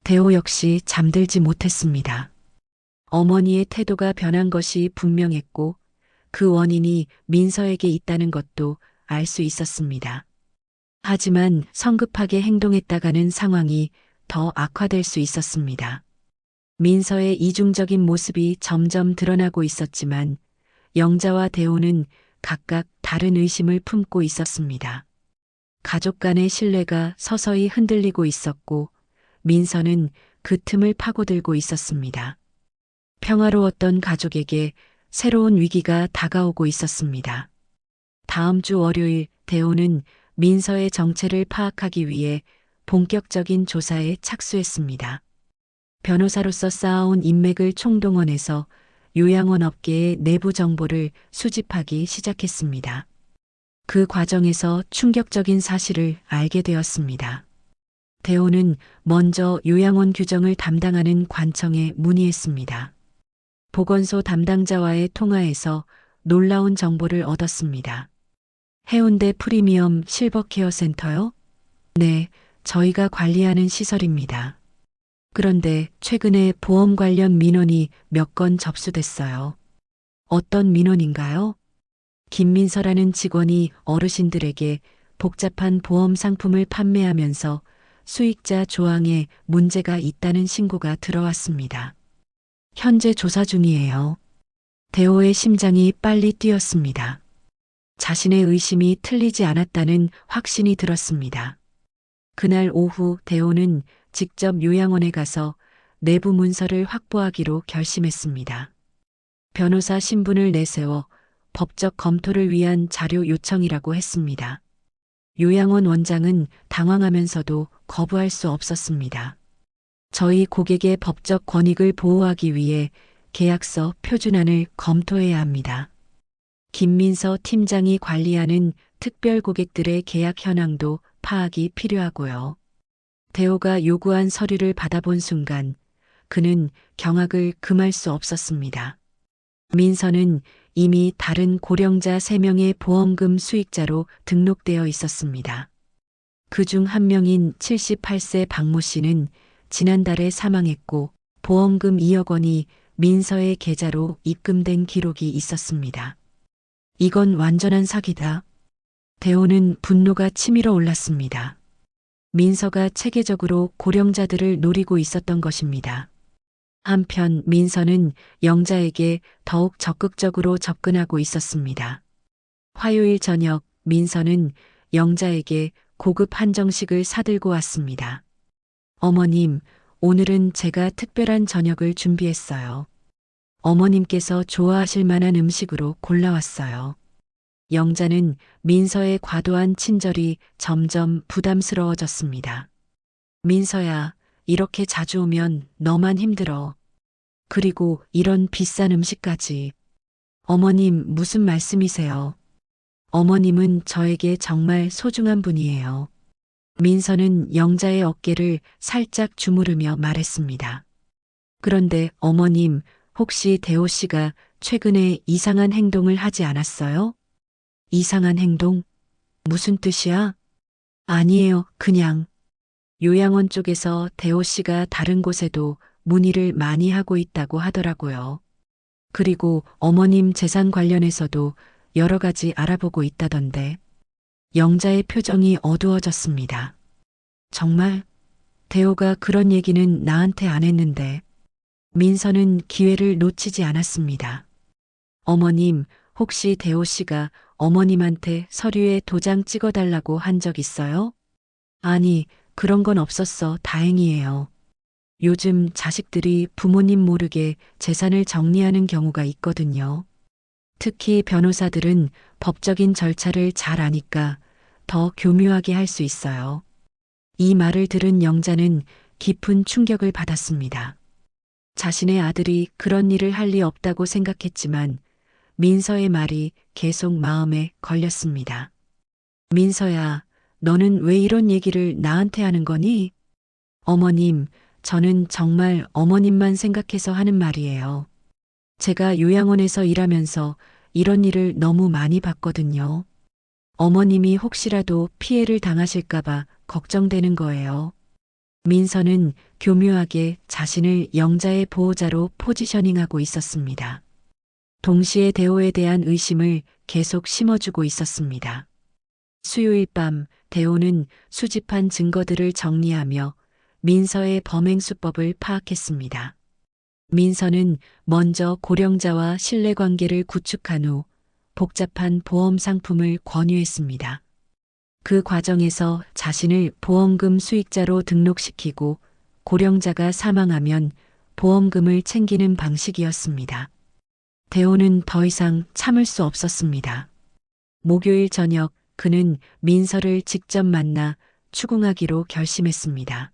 대호 역시 잠들지 못했습니다. 어머니의 태도가 변한 것이 분명했고 그 원인이 민서에게 있다는 것도 알 수 있었습니다. 하지만 성급하게 행동했다가는 상황이 더 악화될 수 있었습니다. 민서의 이중적인 모습이 점점 드러나고 있었지만 영자와 대호는 각각 다른 의심을 품고 있었습니다. 가족 간의 신뢰가 서서히 흔들리고 있었고 민서는 그 틈을 파고들고 있었습니다. 평화로웠던 가족에게 새로운 위기가 다가오고 있었습니다. 다음 주 월요일 대호는 민서의 정체를 파악하기 위해 본격적인 조사에 착수했습니다. 변호사로서 쌓아온 인맥을 총동원해서 요양원 업계의 내부 정보를 수집하기 시작했습니다. 그 과정에서 충격적인 사실을 알게 되었습니다. 대호는 먼저 요양원 규정을 담당하는 관청에 문의했습니다. 보건소 담당자와의 통화에서 놀라운 정보를 얻었습니다. 해운대 프리미엄 실버케어 센터요? 네, 저희가 관리하는 시설입니다. 그런데 최근에 보험 관련 민원이 몇 건 접수됐어요. 어떤 민원인가요? 김민서라는 직원이 어르신들에게 복잡한 보험 상품을 판매하면서 수익자 조항에 문제가 있다는 신고가 들어왔습니다. 현재 조사 중이에요. 대호의 심장이 빨리 뛰었습니다. 자신의 의심이 틀리지 않았다는 확신이 들었습니다. 그날 오후 대호는 직접 요양원에 가서 내부 문서를 확보하기로 결심했습니다. 변호사 신분을 내세워 법적 검토를 위한 자료 요청이라고 했습니다. 요양원 원장은 당황하면서도 거부할 수 없었습니다. 저희 고객의 법적 권익을 보호하기 위해 계약서 표준안을 검토해야 합니다. 김민서 팀장이 관리하는 특별 고객들의 계약 현황도 파악이 필요하고요. 대호가 요구한 서류를 받아본 순간 그는 경악을 금할 수 없었습니다. 민서는 이미 다른 고령자 3명의 보험금 수익자로 등록되어 있었습니다. 그중 한 명인 78세 박모 씨는 지난달에 사망했고 보험금 2억 원이 민서의 계좌로 입금된 기록이 있었습니다. 이건 완전한 사기다. 대호는 분노가 치밀어 올랐습니다. 민서가 체계적으로 고령자들을 노리고 있었던 것입니다. 한편 민서는 영자에게 더욱 적극적으로 접근하고 있었습니다. 화요일 저녁 민서는 영자에게 고급 한정식을 사들고 왔습니다. 어머님, 오늘은 제가 특별한 저녁을 준비했어요. 어머님께서 좋아하실 만한 음식으로 골라왔어요. 영자는 민서의 과도한 친절이 점점 부담스러워졌습니다. 민서야, 이렇게 자주 오면 너만 힘들어. 그리고 이런 비싼 음식까지. 어머님, 무슨 말씀이세요? 어머님은 저에게 정말 소중한 분이에요. 민서는 영자의 어깨를 살짝 주무르며 말했습니다. 그런데 어머님, 혹시 대호 씨가 최근에 이상한 행동을 하지 않았어요? 이상한 행동? 무슨 뜻이야? 아니에요, 그냥. 요양원 쪽에서 대호 씨가 다른 곳에도 문의를 많이 하고 있다고 하더라고요. 그리고 어머님 재산 관련해서도 여러 가지 알아보고 있다던데. 영자의 표정이 어두워졌습니다. 정말? 대호가 그런 얘기는 나한테 안 했는데. 민서는 기회를 놓치지 않았습니다. 어머님, 혹시 대호 씨가 어머님한테 서류에 도장 찍어달라고 한 적 있어요? 아니, 그런 건 없었어. 다행이에요. 요즘 자식들이 부모님 모르게 재산을 정리하는 경우가 있거든요. 특히 변호사들은 법적인 절차를 잘 아니까 더 교묘하게 할 수 있어요. 이 말을 들은 영자는 깊은 충격을 받았습니다. 자신의 아들이 그런 일을 할 리 없다고 생각했지만 민서의 말이 계속 마음에 걸렸습니다. 민서야, 너는 왜 이런 얘기를 나한테 하는 거니? 어머님, 저는 정말 어머님만 생각해서 하는 말이에요. 제가 요양원에서 일하면서 이런 일을 너무 많이 봤거든요. 어머님이 혹시라도 피해를 당하실까봐 걱정되는 거예요. 민서는 교묘하게 자신을 영자의 보호자로 포지셔닝하고 있었습니다. 동시에 대호에 대한 의심을 계속 심어주고 있었습니다. 수요일 밤 대호는 수집한 증거들을 정리하며 민서의 범행 수법을 파악했습니다. 민서는 먼저 고령자와 신뢰관계를 구축한 후 복잡한 보험 상품을 권유했습니다. 그 과정에서 자신을 보험금 수익자로 등록시키고 고령자가 사망하면 보험금을 챙기는 방식이었습니다. 대호는 더 이상 참을 수 없었습니다. 목요일 저녁 그는 민서를 직접 만나 추궁하기로 결심했습니다.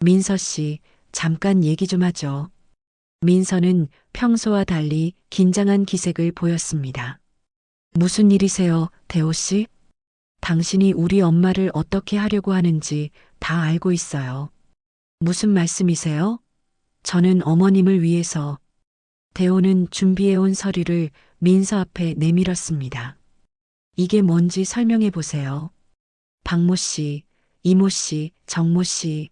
민서 씨, 잠깐 얘기 좀 하죠. 민서는 평소와 달리 긴장한 기색을 보였습니다. 무슨 일이세요, 대호 씨? 당신이 우리 엄마를 어떻게 하려고 하는지 다 알고 있어요. 무슨 말씀이세요? 저는 어머님을 위해서. 대호는 준비해온 서류를 민서 앞에 내밀었습니다. 이게 뭔지 설명해 보세요. 박모 씨, 이모 씨, 정모 씨.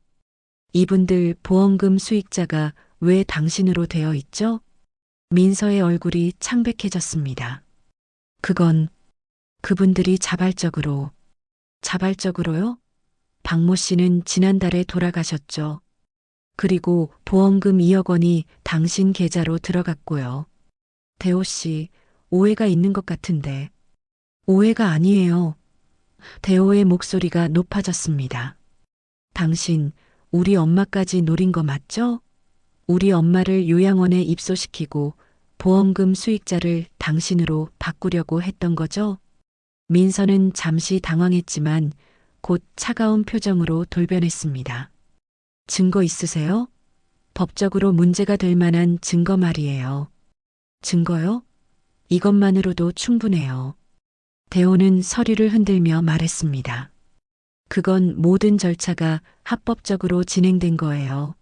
이분들 보험금 수익자가 왜 당신으로 되어 있죠? 민서의 얼굴이 창백해졌습니다. 그건 그분들이 자발적으로요? 박모 씨는 지난달에 돌아가셨죠. 그리고 보험금 2억 원이 당신 계좌로 들어갔고요. 대호 씨, 오해가 있는 것 같은데. 오해가 아니에요. 대호의 목소리가 높아졌습니다. 당신, 우리 엄마까지 노린 거 맞죠? 우리 엄마를 요양원에 입소시키고 보험금 수익자를 당신으로 바꾸려고 했던 거죠? 민서는 잠시 당황했지만 곧 차가운 표정으로 돌변했습니다. 증거 있으세요? 법적으로 문제가 될 만한 증거 말이에요. 증거요? 이것만으로도 충분해요. 대호는 서류를 흔들며 말했습니다. 그건 모든 절차가 합법적으로 진행된 거예요.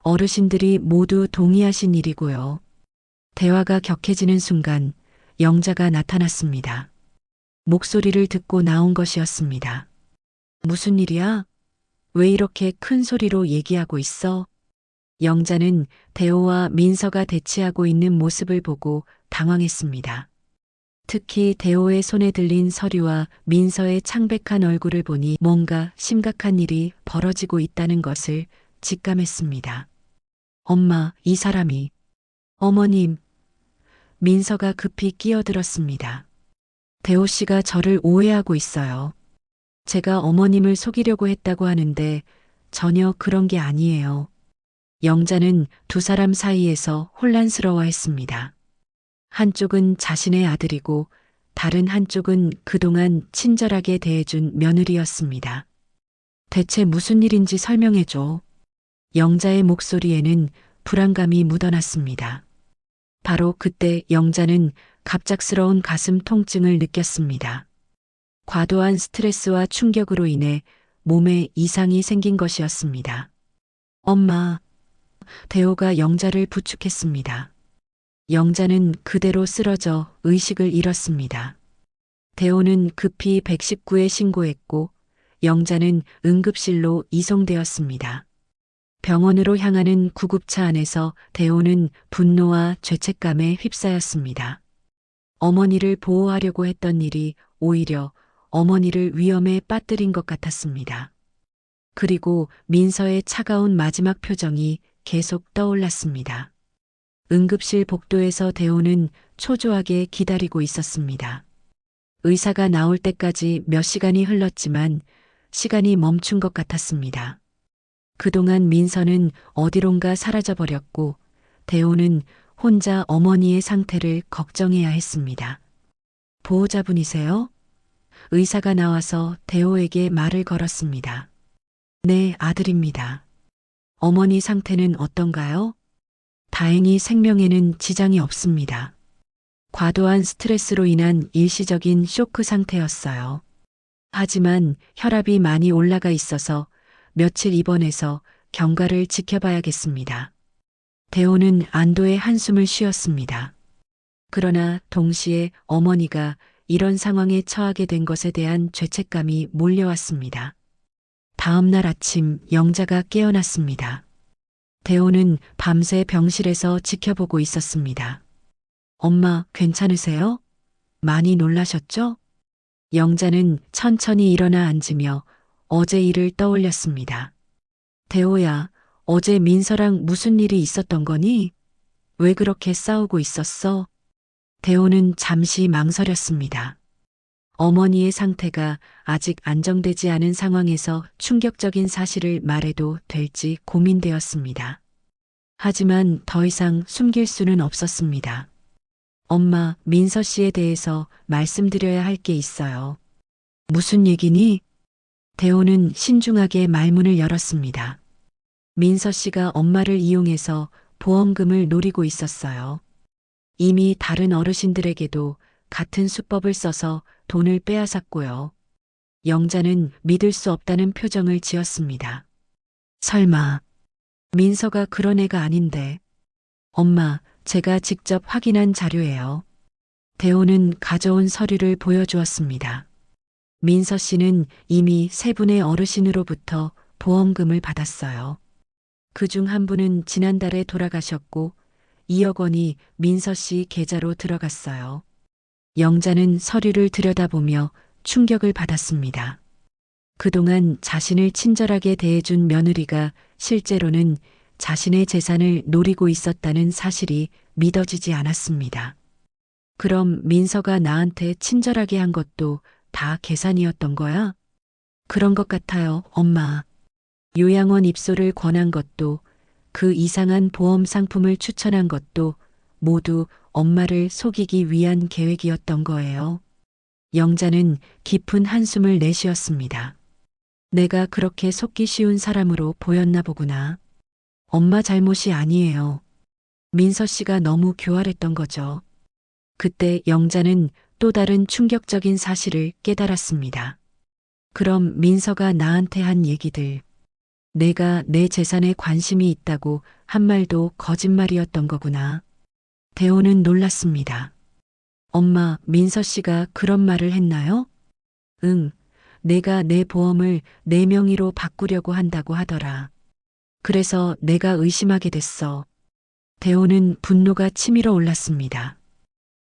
어르신들이 모두 동의하신 일이고요. 대화가 격해지는 순간 영자가 나타났습니다. 목소리를 듣고 나온 것이었습니다. 무슨 일이야? 왜 이렇게 큰 소리로 얘기하고 있어? 영자는 대호와 민서가 대치하고 있는 모습을 보고 당황했습니다. 특히 대호의 손에 들린 서류와 민서의 창백한 얼굴을 보니 뭔가 심각한 일이 벌어지고 있다는 것을 직감했습니다. 엄마, 이 사람이. 어머님. 민서가 급히 끼어들었습니다. 대호 씨가 저를 오해하고 있어요. 제가 어머님을 속이려고 했다고 하는데 전혀 그런 게 아니에요. 영자는 두 사람 사이에서 혼란스러워했습니다. 한쪽은 자신의 아들이고 다른 한쪽은 그동안 친절하게 대해준 며느리였습니다. 대체 무슨 일인지 설명해줘. 영자의 목소리에는 불안감이 묻어났습니다. 바로 그때 영자는 갑작스러운 가슴 통증을 느꼈습니다. 과도한 스트레스와 충격으로 인해 몸에 이상이 생긴 것이었습니다. 엄마. 대호가 영자를 부축했습니다. 영자는 그대로 쓰러져 의식을 잃었습니다. 대호는 급히 119에 신고했고 영자는 응급실로 이송되었습니다. 병원으로 향하는 구급차 안에서 대호는 분노와 죄책감에 휩싸였습니다. 어머니를 보호하려고 했던 일이 오히려 어머니를 위험에 빠뜨린 것 같았습니다. 그리고 민서의 차가운 마지막 표정이 계속 떠올랐습니다. 응급실 복도에서 대호는 초조하게 기다리고 있었습니다. 의사가 나올 때까지 몇 시간이 흘렀지만 시간이 멈춘 것 같았습니다. 그동안 민서는 어디론가 사라져버렸고 대호는 혼자 어머니의 상태를 걱정해야 했습니다. 보호자분이세요? 의사가 나와서 대호에게 말을 걸었습니다. 네, 아들입니다. 어머니 상태는 어떤가요? 다행히 생명에는 지장이 없습니다. 과도한 스트레스로 인한 일시적인 쇼크 상태였어요. 하지만 혈압이 많이 올라가 있어서 며칠 입원해서 경과를 지켜봐야겠습니다. 대호는 안도의 한숨을 쉬었습니다. 그러나 동시에 어머니가 이런 상황에 처하게 된 것에 대한 죄책감이 몰려왔습니다. 다음 날 아침 영자가 깨어났습니다. 대호는 밤새 병실에서 지켜보고 있었습니다. 엄마, 괜찮으세요? 많이 놀라셨죠? 영자는 천천히 일어나 앉으며 어제 일을 떠올렸습니다. 대호야, 어제 민서랑 무슨 일이 있었던 거니? 왜 그렇게 싸우고 있었어? 대호는 잠시 망설였습니다. 어머니의 상태가 아직 안정되지 않은 상황에서 충격적인 사실을 말해도 될지 고민되었습니다. 하지만 더 이상 숨길 수는 없었습니다. 엄마, 민서 씨에 대해서 말씀드려야 할 게 있어요. 무슨 얘기니? 대호는 신중하게 말문을 열었습니다. 민서 씨가 엄마를 이용해서 보험금을 노리고 있었어요. 이미 다른 어르신들에게도 같은 수법을 써서 돈을 빼앗았고요. 영자는 믿을 수 없다는 표정을 지었습니다. 설마, 민서가 그런 애가 아닌데. 엄마, 제가 직접 확인한 자료예요. 대호는 가져온 서류를 보여주었습니다. 민서 씨는 이미 세 분의 어르신으로부터 보험금을 받았어요. 그중 한 분은 지난달에 돌아가셨고 2억 원이 민서 씨 계좌로 들어갔어요. 영자는 서류를 들여다보며 충격을 받았습니다. 그동안 자신을 친절하게 대해준 며느리가 실제로는 자신의 재산을 노리고 있었다는 사실이 믿어지지 않았습니다. 그럼 민서가 나한테 친절하게 한 것도 다 계산이었던 거야? 그런 것 같아요, 엄마. 요양원 입소를 권한 것도 그 이상한 보험 상품을 추천한 것도 모두 엄마를 속이기 위한 계획이었던 거예요. 영자는 깊은 한숨을 내쉬었습니다. 내가 그렇게 속기 쉬운 사람으로 보였나 보구나. 엄마 잘못이 아니에요. 민서 씨가 너무 교활했던 거죠. 그때 영자는 또 다른 충격적인 사실을 깨달았습니다. 그럼 민서가 나한테 한 얘기들, 내가 내 재산에 관심이 있다고 한 말도 거짓말이었던 거구나. 대호는 놀랐습니다. 엄마, 민서 씨가 그런 말을 했나요? 응, 내가 내 보험을 내 명의로 바꾸려고 한다고 하더라. 그래서 내가 의심하게 됐어. 대호는 분노가 치밀어 올랐습니다.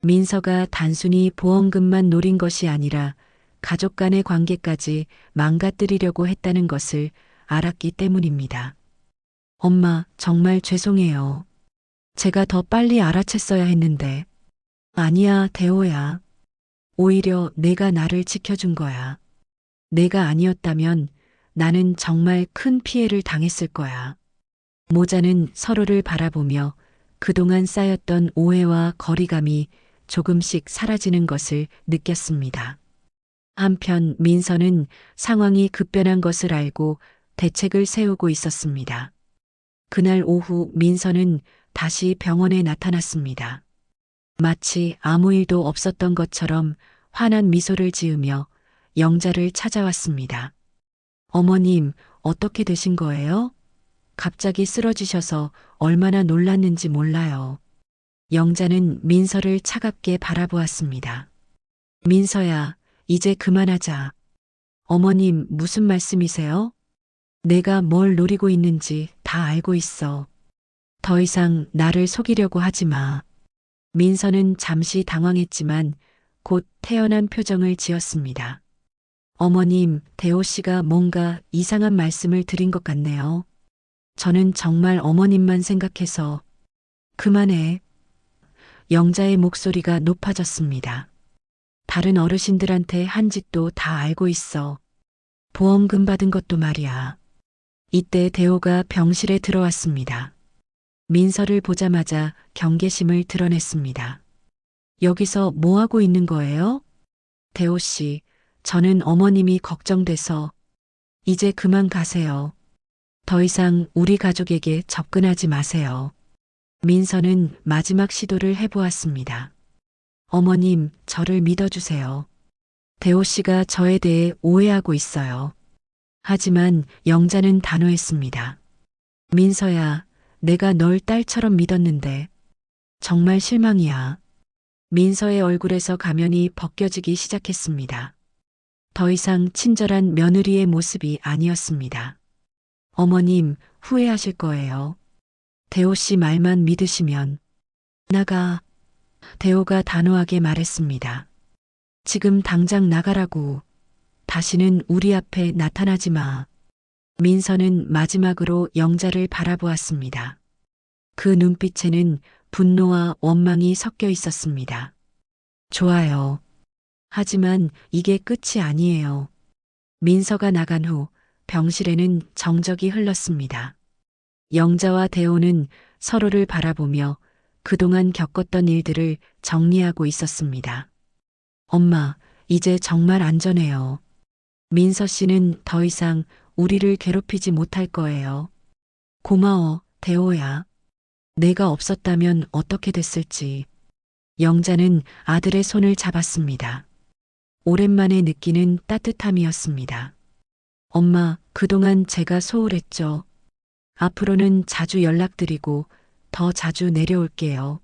민서가 단순히 보험금만 노린 것이 아니라 가족 간의 관계까지 망가뜨리려고 했다는 것을 알았기 때문입니다. 엄마, 정말 죄송해요. 제가 더 빨리 알아챘어야 했는데. 아니야, 대호야. 오히려 내가 나를 지켜준 거야. 내가 아니었다면 나는 정말 큰 피해를 당했을 거야. 모자는 서로를 바라보며 그동안 쌓였던 오해와 거리감이 조금씩 사라지는 것을 느꼈습니다. 한편 민서는 상황이 급변한 것을 알고 대책을 세우고 있었습니다. 그날 오후 민서는 다시 병원에 나타났습니다. 마치 아무 일도 없었던 것처럼 환한 미소를 지으며 영자를 찾아왔습니다. 어머님, 어떻게 되신 거예요? 갑자기 쓰러지셔서 얼마나 놀랐는지 몰라요. 영자는 민서를 차갑게 바라보았습니다. 민서야, 이제 그만하자. 어머님, 무슨 말씀이세요? 내가 뭘 노리고 있는지 다 알고 있어. 더 이상 나를 속이려고 하지 마. 민서는 잠시 당황했지만 곧 태연한 표정을 지었습니다. 어머님, 대호 씨가 뭔가 이상한 말씀을 드린 것 같네요. 저는 정말 어머님만 생각해서. 그만해. 영자의 목소리가 높아졌습니다. 다른 어르신들한테 한 짓도 다 알고 있어. 보험금 받은 것도 말이야. 이때 대호가 병실에 들어왔습니다. 민서를 보자마자 경계심을 드러냈습니다. 여기서 뭐 하고 있는 거예요? 대호 씨, 저는 어머님이 걱정돼서. 이제 그만 가세요. 더 이상 우리 가족에게 접근하지 마세요. 민서는 마지막 시도를 해보았습니다. 어머님, 저를 믿어주세요. 대호 씨가 저에 대해 오해하고 있어요. 하지만 영자는 단호했습니다. 민서야, 내가 널 딸처럼 믿었는데 정말 실망이야. 민서의 얼굴에서 가면이 벗겨지기 시작했습니다. 더 이상 친절한 며느리의 모습이 아니었습니다. 어머님, 후회하실 거예요. 대호 씨 말만 믿으시면. 나가. 대호가 단호하게 말했습니다. 지금 당장 나가라고. 다시는 우리 앞에 나타나지 마. 민서는 마지막으로 영자를 바라보았습니다. 그 눈빛에는 분노와 원망이 섞여 있었습니다. 좋아요. 하지만 이게 끝이 아니에요. 민서가 나간 후 병실에는 정적이 흘렀습니다. 영자와 대호는 서로를 바라보며 그동안 겪었던 일들을 정리하고 있었습니다. 엄마, 이제 정말 안전해요. 민서 씨는 더 이상 우리를 괴롭히지 못할 거예요. 고마워, 대호야. 내가 없었다면 어떻게 됐을지. 영자는 아들의 손을 잡았습니다. 오랜만에 느끼는 따뜻함이었습니다. 엄마, 그동안 제가 소홀했죠. 앞으로는 자주 연락드리고 더 자주 내려올게요.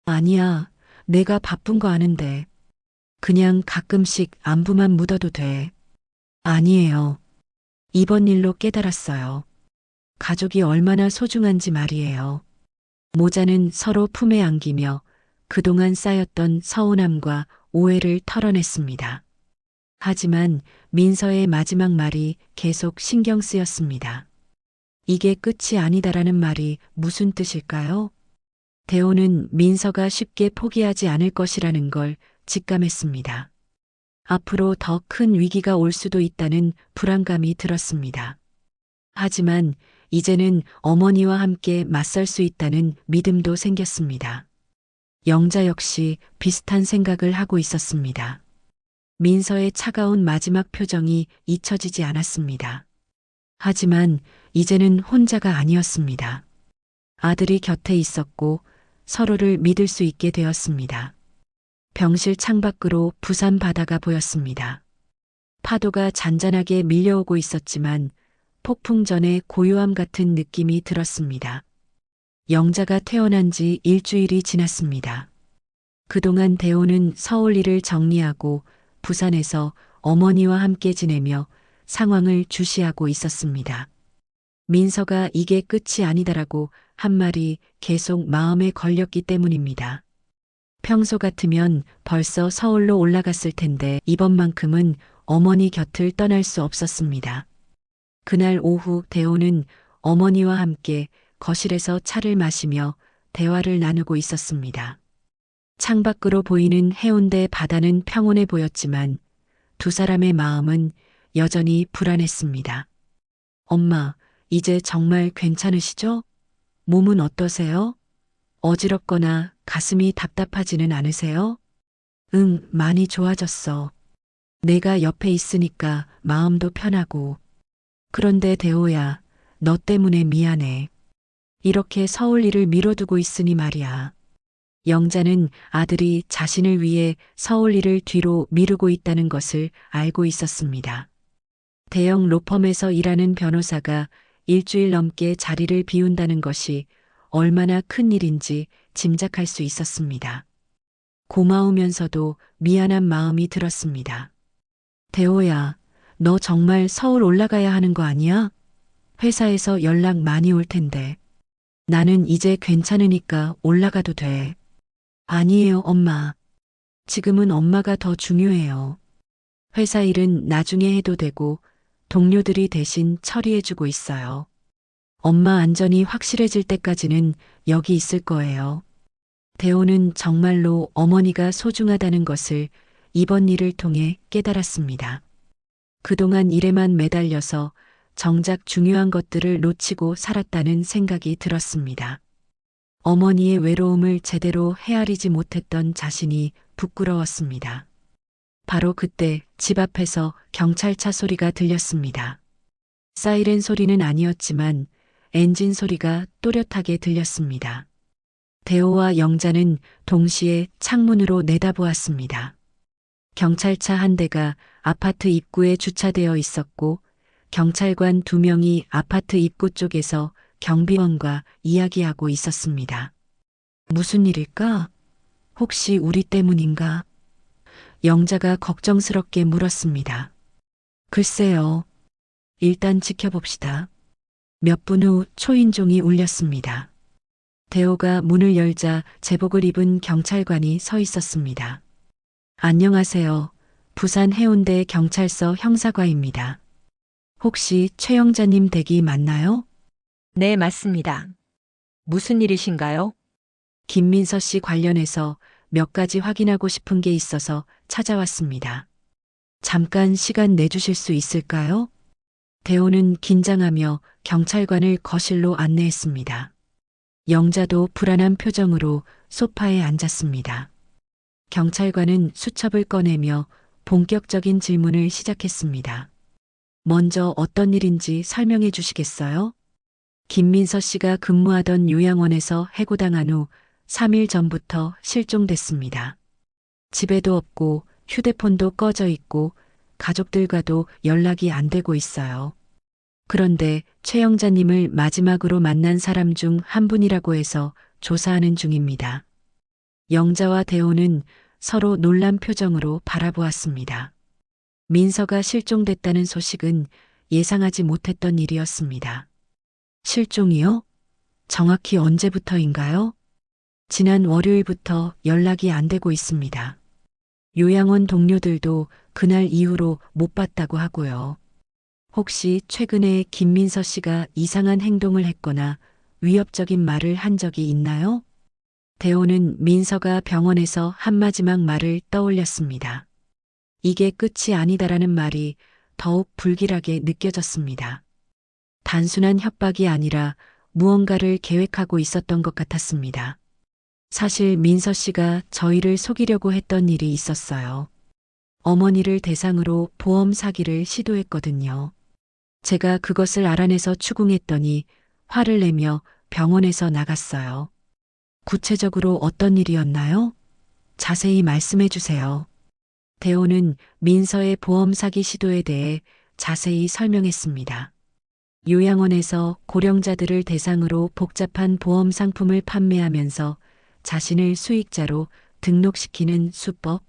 아니야, 내가 바쁜 거 아는데. 그냥 가끔씩 안부만 묻어도 돼. 아니에요. 이번 일로 깨달았어요. 가족이 얼마나 소중한지 말이에요. 모자는 서로 품에 안기며 그동안 쌓였던 서운함과 오해를 털어냈습니다. 하지만 민서의 마지막 말이 계속 신경 쓰였습니다. 이게 끝이 아니다라는 말이 무슨 뜻일까요? 대호는 민서가 쉽게 포기하지 않을 것이라는 걸 직감했습니다. 앞으로 더 큰 위기가 올 수도 있다는 불안감이 들었습니다. 하지만 이제는 어머니와 함께 맞설 수 있다는 믿음도 생겼습니다. 영자 역시 비슷한 생각을 하고 있었습니다. 민서의 차가운 마지막 표정이 잊혀지지 않았습니다. 하지만 이제는 혼자가 아니었습니다. 아들이 곁에 있었고 서로를 믿을 수 있게 되었습니다. 병실 창밖으로 부산 바다가 보였습니다. 파도가 잔잔하게 밀려오고 있었지만 폭풍 전의 고요함 같은 느낌이 들었습니다. 영자가 태어난 지 일주일이 지났습니다. 그동안 대호는 서울 일을 정리하고 부산에서 어머니와 함께 지내며 상황을 주시하고 있었습니다. 민서가 이게 끝이 아니다라고 한 말이 계속 마음에 걸렸기 때문입니다. 평소 같으면 벌써 서울로 올라갔을 텐데 이번만큼은 어머니 곁을 떠날 수 없었습니다. 그날 오후 대호는 어머니와 함께 거실에서 차를 마시며 대화를 나누고 있었습니다. 창밖으로 보이는 해운대 바다는 평온해 보였지만 두 사람의 마음은 여전히 불안했습니다. 엄마, 이제 정말 괜찮으시죠? 몸은 어떠세요? 어지럽거나 가슴이 답답하지는 않으세요? 응, 많이 좋아졌어. 내가 옆에 있으니까 마음도 편하고. 그런데 대호야, 너 때문에 미안해. 이렇게 서울 일을 미뤄두고 있으니 말이야. 영자는 아들이 자신을 위해 서울 일을 뒤로 미루고 있다는 것을 알고 있었습니다. 대형 로펌에서 일하는 변호사가 일주일 넘게 자리를 비운다는 것이 얼마나 큰 일인지 짐작할 수 있었습니다. 고마우면서도 미안한 마음이 들었습니다. 대호야, 너 정말 서울 올라가야 하는 거 아니야? 회사에서 연락 많이 올 텐데. 나는 이제 괜찮으니까 올라가도 돼. 아니에요, 엄마. 지금은 엄마가 더 중요해요. 회사 일은 나중에 해도 되고 동료들이 대신 처리해주고 있어요. 엄마 안전이 확실해질 때까지는 여기 있을 거예요. 대호는 정말로 어머니가 소중하다는 것을 이번 일을 통해 깨달았습니다. 그동안 일에만 매달려서 정작 중요한 것들을 놓치고 살았다는 생각이 들었습니다. 어머니의 외로움을 제대로 헤아리지 못했던 자신이 부끄러웠습니다. 바로 그때 집 앞에서 경찰차 소리가 들렸습니다. 사이렌 소리는 아니었지만 엔진 소리가 또렷하게 들렸습니다. 대호와 영자는 동시에 창문으로 내다보았습니다. 경찰차 한 대가 아파트 입구에 주차되어 있었고 경찰관 2명이 아파트 입구 쪽에서 경비원과 이야기하고 있었습니다. 무슨 일일까? 혹시 우리 때문인가? 영자가 걱정스럽게 물었습니다. 글쎄요. 일단 지켜봅시다. 몇 분 후 초인종이 울렸습니다. 대호가 문을 열자 제복을 입은 경찰관이 서 있었습니다. 안녕하세요. 부산 해운대 경찰서 형사과입니다. 혹시 최영자님 댁이 맞나요? 네, 맞습니다. 무슨 일이신가요? 김민서 씨 관련해서 몇 가지 확인하고 싶은 게 있어서 찾아왔습니다. 잠깐 시간 내주실 수 있을까요? 대호는 긴장하며 경찰관을 거실로 안내했습니다. 영자도 불안한 표정으로 소파에 앉았습니다. 경찰관은 수첩을 꺼내며 본격적인 질문을 시작했습니다. 먼저 어떤 일인지 설명해 주시겠어요? 김민서 씨가 근무하던 요양원에서 해고당한 후 3일 전부터 실종됐습니다. 집에도 없고 휴대폰도 꺼져 있고 가족들과도 연락이 안 되고 있어요. 그런데 최영자님을 마지막으로 만난 사람 중 한 분이라고 해서 조사하는 중입니다. 영자와 대호는 서로 놀란 표정으로 바라보았습니다. 민서가 실종됐다는 소식은 예상하지 못했던 일이었습니다. 실종이요? 정확히 언제부터인가요? 지난 월요일부터 연락이 안 되고 있습니다. 요양원 동료들도 그날 이후로 못 봤다고 하고요. 혹시 최근에 김민서 씨가 이상한 행동을 했거나 위협적인 말을 한 적이 있나요? 대호는 민서가 병원에서 한 마지막 말을 떠올렸습니다. 이게 끝이 아니다라는 말이 더욱 불길하게 느껴졌습니다. 단순한 협박이 아니라 무언가를 계획하고 있었던 것 같았습니다. 사실 민서 씨가 저희를 속이려고 했던 일이 있었어요. 어머니를 대상으로 보험 사기를 시도했거든요. 제가 그것을 알아내서 추궁했더니 화를 내며 병원에서 나갔어요. 구체적으로 어떤 일이었나요? 자세히 말씀해 주세요. 대호는 민서의 보험 사기 시도에 대해 자세히 설명했습니다. 요양원에서 고령자들을 대상으로 복잡한 보험 상품을 판매하면서 자신을 수익자로 등록시키는 수법,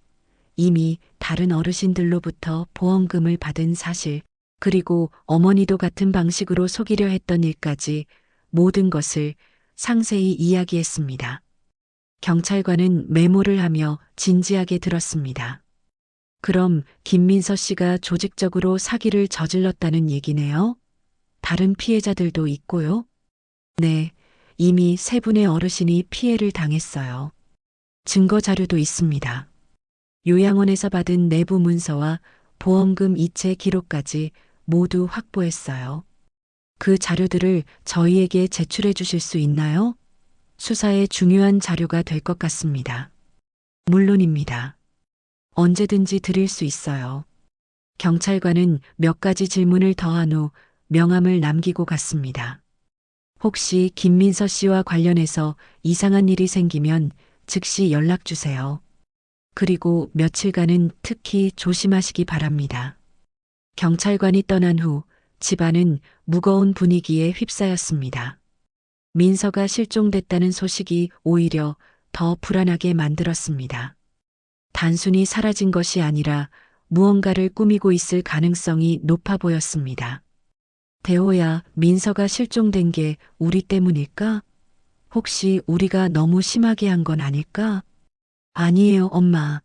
이미 다른 어르신들로부터 보험금을 받은 사실, 그리고 어머니도 같은 방식으로 속이려 했던 일까지 모든 것을 상세히 이야기했습니다. 경찰관은 메모를 하며 진지하게 들었습니다. 그럼 김민서 씨가 조직적으로 사기를 저질렀다는 얘기네요? 다른 피해자들도 있고요? 네, 이미 3분의 어르신이 피해를 당했어요. 증거 자료도 있습니다. 요양원에서 받은 내부 문서와 보험금 이체 기록까지 모두 확보했어요. 그 자료들을 저희에게 제출해 주실 수 있나요? 수사에 중요한 자료가 될 것 같습니다. 물론입니다. 언제든지 드릴 수 있어요. 경찰관은 몇 가지 질문을 더한 후 명함을 남기고 갔습니다. 혹시 김민서 씨와 관련해서 이상한 일이 생기면 즉시 연락 주세요. 그리고 며칠간은 특히 조심하시기 바랍니다. 경찰관이 떠난 후 집안은 무거운 분위기에 휩싸였습니다. 민서가 실종됐다는 소식이 오히려 더 불안하게 만들었습니다. 단순히 사라진 것이 아니라 무언가를 꾸미고 있을 가능성이 높아 보였습니다. 대호야, 민서가 실종된 게 우리 때문일까? 혹시 우리가 너무 심하게 한 건 아닐까? 아니에요, 엄마.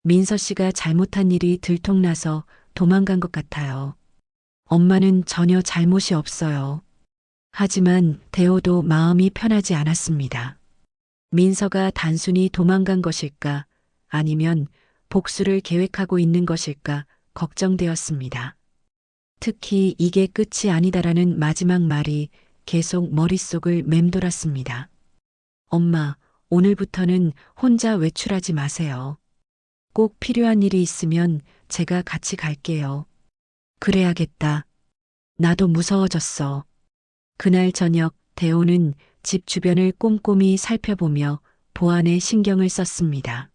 민서 씨가 잘못한 일이 들통나서 도망간 것 같아요. 엄마는 전혀 잘못이 없어요. 하지만 대호도 마음이 편하지 않았습니다. 민서가 단순히 도망간 것일까? 아니면 복수를 계획하고 있는 것일까? 걱정되었습니다. 특히 이게 끝이 아니다라는 마지막 말이 계속 머릿속을 맴돌았습니다. 엄마, 오늘부터는 혼자 외출하지 마세요. 꼭 필요한 일이 있으면 제가 같이 갈게요. 그래야겠다. 나도 무서워졌어. 그날 저녁 대호는 집 주변을 꼼꼼히 살펴보며 보안에 신경을 썼습니다.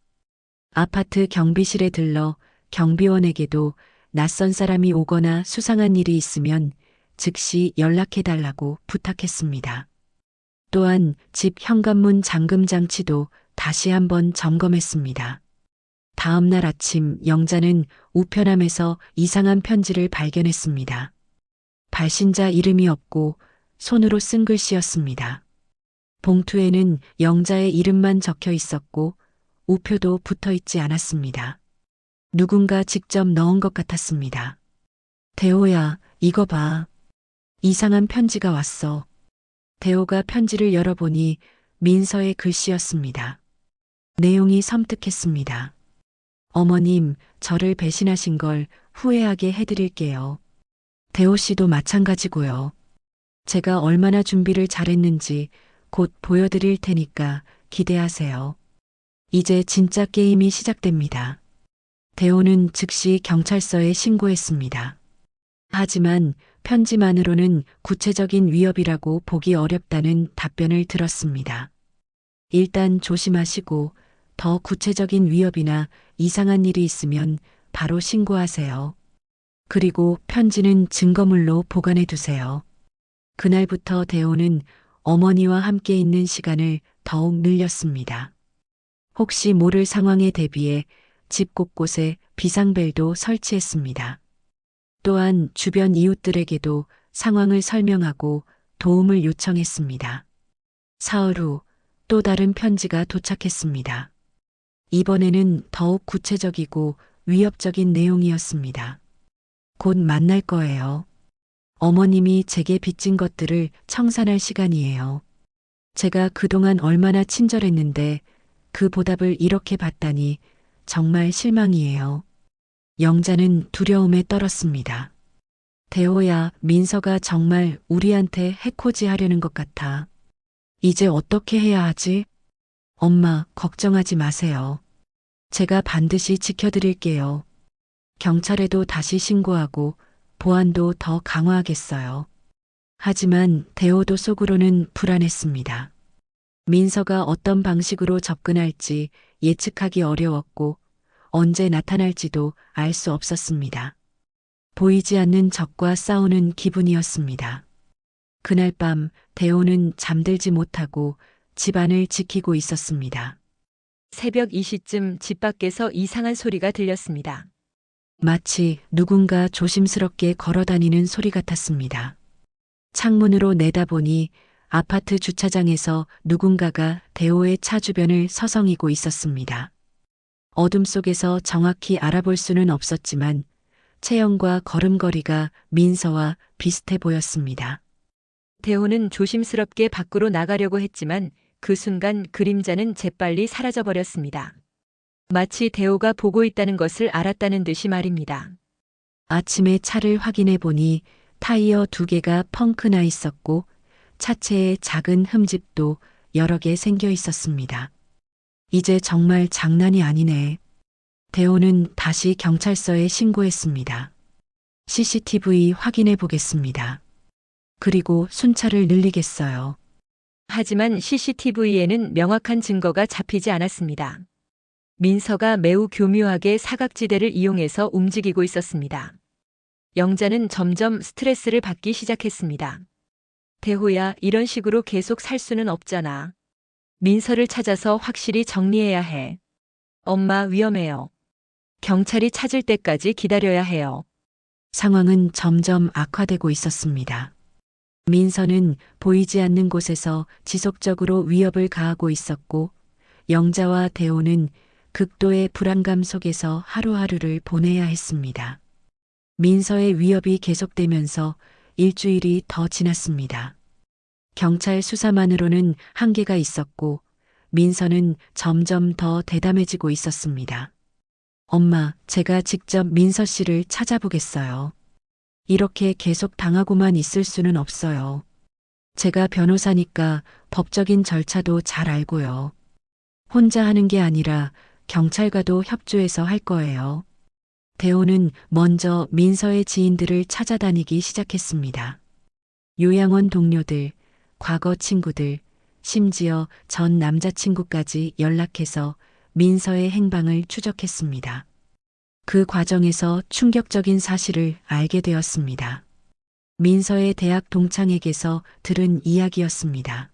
아파트 경비실에 들러 경비원에게도 낯선 사람이 오거나 수상한 일이 있으면 즉시 연락해달라고 부탁했습니다. 또한 집 현관문 잠금 장치도 다시 한번 점검했습니다. 다음 날 아침 영자는 우편함에서 이상한 편지를 발견했습니다. 발신자 이름이 없고 손으로 쓴 글씨였습니다. 봉투에는 영자의 이름만 적혀 있었고 우표도 붙어 있지 않았습니다. 누군가 직접 넣은 것 같았습니다. 대호야, 이거 봐. 이상한 편지가 왔어. 대호가 편지를 열어보니 민서의 글씨였습니다. 내용이 섬뜩했습니다. 어머님, 저를 배신하신 걸 후회하게 해드릴게요. 대호 씨도 마찬가지고요. 제가 얼마나 준비를 잘했는지 곧 보여드릴 테니까 기대하세요. 이제 진짜 게임이 시작됩니다. 대호는 즉시 경찰서에 신고했습니다. 하지만 편지만으로는 구체적인 위협이라고 보기 어렵다는 답변을 들었습니다. 일단 조심하시고 더 구체적인 위협이나 이상한 일이 있으면 바로 신고하세요. 그리고 편지는 증거물로 보관해 두세요. 그날부터 대호는 어머니와 함께 있는 시간을 더욱 늘렸습니다. 혹시 모를 상황에 대비해 집 곳곳에 비상벨도 설치했습니다. 또한 주변 이웃들에게도 상황을 설명하고 도움을 요청했습니다. 사흘 후 또 다른 편지가 도착했습니다. 이번에는 더욱 구체적이고 위협적인 내용이었습니다. 곧 만날 거예요. 어머님이 제게 빚진 것들을 청산할 시간이에요. 제가 그동안 얼마나 친절했는데 그 보답을 이렇게 받다니 정말 실망이에요. 영자는 두려움에 떨었습니다. 대호야, 민서가 정말 우리한테 해코지 하려는 것 같아. 이제 어떻게 해야 하지? 엄마, 걱정하지 마세요. 제가 반드시 지켜드릴게요. 경찰에도 다시 신고하고 보안도 더 강화하겠어요. 하지만 대호도 속으로는 불안했습니다. 민서가 어떤 방식으로 접근할지 예측하기 어려웠고 언제 나타날지도 알 수 없었습니다. 보이지 않는 적과 싸우는 기분이었습니다. 그날 밤 대호는 잠들지 못하고 집안을 지키고 있었습니다. 새벽 2시쯤 집 밖에서 이상한 소리가 들렸습니다. 마치 누군가 조심스럽게 걸어다니는 소리 같았습니다. 창문으로 내다보니 아파트 주차장에서 누군가가 대호의 차 주변을 서성이고 있었습니다. 어둠 속에서 정확히 알아볼 수는 없었지만 체형과 걸음걸이가 민서와 비슷해 보였습니다. 대호는 조심스럽게 밖으로 나가려고 했지만 그 순간 그림자는 재빨리 사라져버렸습니다. 마치 대호가 보고 있다는 것을 알았다는 듯이 말입니다. 아침에 차를 확인해 보니 타이어 2개가 펑크 나 있었고 차체에 작은 흠집도 여러 개 생겨 있었습니다. 이제 정말 장난이 아니네. 대호는 다시 경찰서에 신고했습니다. CCTV 확인해 보겠습니다. 그리고 순찰을 늘리겠어요. 하지만 CCTV에는 명확한 증거가 잡히지 않았습니다. 민서가 매우 교묘하게 사각지대를 이용해서 움직이고 있었습니다. 영자는 점점 스트레스를 받기 시작했습니다. 대호야, 이런 식으로 계속 살 수는 없잖아. 민서를 찾아서 확실히 정리해야 해. 엄마, 위험해요. 경찰이 찾을 때까지 기다려야 해요. 상황은 점점 악화되고 있었습니다. 민서는 보이지 않는 곳에서 지속적으로 위협을 가하고 있었고 영자와 대호는 극도의 불안감 속에서 하루하루를 보내야 했습니다. 민서의 위협이 계속되면서 일주일이 더 지났습니다. 경찰 수사만으로는 한계가 있었고 민서는 점점 더 대담해지고 있었습니다. 엄마, 제가 직접 민서 씨를 찾아보겠어요. 이렇게 계속 당하고만 있을 수는 없어요. 제가 변호사니까 법적인 절차도 잘 알고요. 혼자 하는 게 아니라 경찰과도 협조해서 할 거예요. 대호는 먼저 민서의 지인들을 찾아다니기 시작했습니다. 요양원 동료들, 과거 친구들, 심지어 전 남자친구까지 연락해서 민서의 행방을 추적했습니다. 그 과정에서 충격적인 사실을 알게 되었습니다. 민서의 대학 동창에게서 들은 이야기였습니다.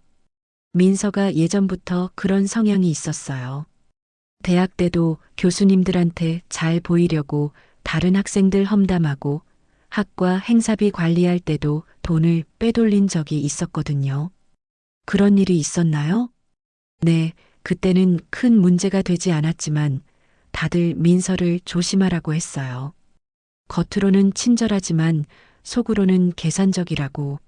민서가 예전부터 그런 성향이 있었어요. 대학 때도 교수님들한테 잘 보이려고 다른 학생들 험담하고 학과 행사비 관리할 때도 돈을 빼돌린 적이 있었거든요. 그런 일이 있었나요? 네, 그때는 큰 문제가 되지 않았지만 다들 민서를 조심하라고 했어요. 겉으로는 친절하지만 속으로는 계산적이라고.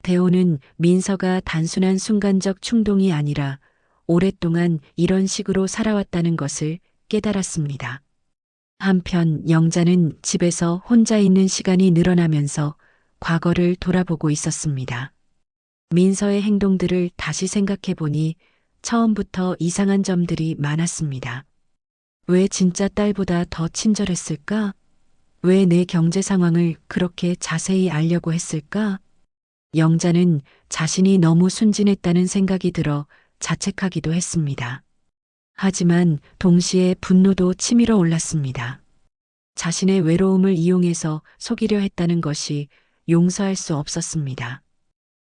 대호는 민서가 단순한 순간적 충동이 아니라 오랫동안 이런 식으로 살아왔다는 것을 깨달았습니다. 한편 영자는 집에서 혼자 있는 시간이 늘어나면서 과거를 돌아보고 있었습니다. 민서의 행동들을 다시 생각해 보니 처음부터 이상한 점들이 많았습니다. 왜 진짜 딸보다 더 친절했을까? 왜 내 경제 상황을 그렇게 자세히 알려고 했을까? 영자는 자신이 너무 순진했다는 생각이 들어 자책하기도 했습니다. 하지만 동시에 분노도 치밀어 올랐습니다. 자신의 외로움을 이용해서 속이려 했다는 것이 용서할 수 없었습니다.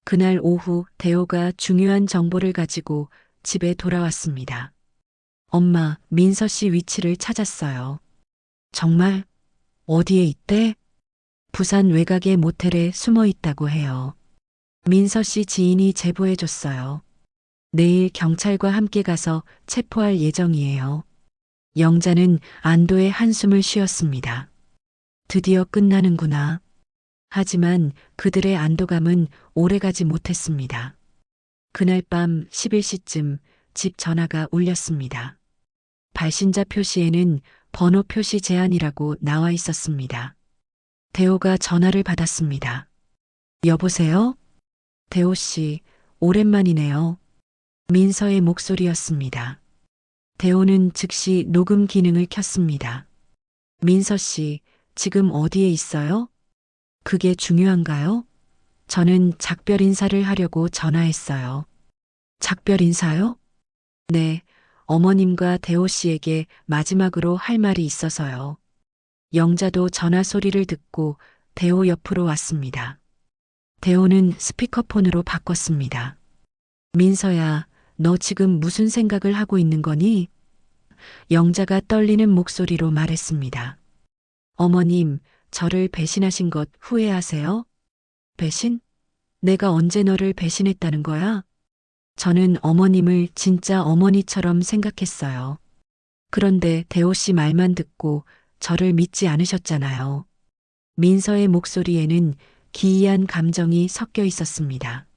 그날 오후 대호가 중요한 정보를 가지고 집에 돌아왔습니다. 엄마, 민서 씨 위치를 찾았어요. 정말? 어디에 있대? 부산 외곽의 모텔에 숨어 있다고 해요. 민서 씨 지인이 제보해 줬어요. 내일 경찰과 함께 가서 체포할 예정이에요. 영자는 안도의 한숨을 쉬었습니다. 드디어 끝나는구나. 하지만 그들의 안도감은 오래가지 못했습니다. 그날 밤 11시쯤 집 전화가 울렸습니다. 발신자 표시에는 번호 표시 제한이라고 나와 있었습니다. 대호가 전화를 받았습니다. 여보세요? 대호 씨, 오랜만이네요. 민서의 목소리였습니다. 대호는 즉시 녹음 기능을 켰습니다. 민서 씨, 지금 어디에 있어요? 그게 중요한가요? 저는 작별 인사를 하려고 전화했어요. 작별 인사요? 네, 어머님과 대호 씨에게 마지막으로 할 말이 있어서요. 영자도 전화 소리를 듣고 대호 옆으로 왔습니다. 대호는 스피커폰으로 바꿨습니다. 민서야, 너 지금 무슨 생각을 하고 있는 거니? 영자가 떨리는 목소리로 말했습니다. 어머님, 저를 배신하신 것 후회하세요? 배신? 내가 언제 너를 배신했다는 거야? 저는 어머님을 진짜 어머니처럼 생각했어요. 그런데 대호 씨 말만 듣고 저를 믿지 않으셨잖아요. 민서의 목소리에는 기이한 감정이 섞여 있었습니다.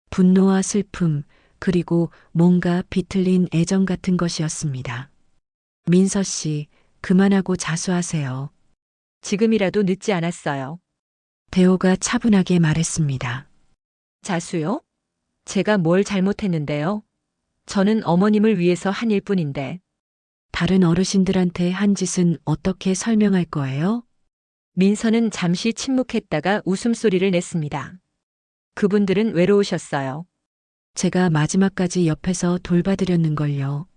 분노와 슬픔, 그리고 뭔가 비틀린 애정 같은 것이었습니다. 민서 씨, 그만하고 자수하세요. 지금이라도 늦지 않았어요. 대호가 차분하게 말했습니다. 자수요? 제가 뭘 잘못했는데요? 저는 어머님을 위해서 한 일뿐인데. 다른 어르신들한테 한 짓은 어떻게 설명할 거예요? 민서는 잠시 침묵했다가 웃음소리를 냈습니다. 그분들은 외로우셨어요. 제가 마지막까지 옆에서 돌봐드렸는걸요.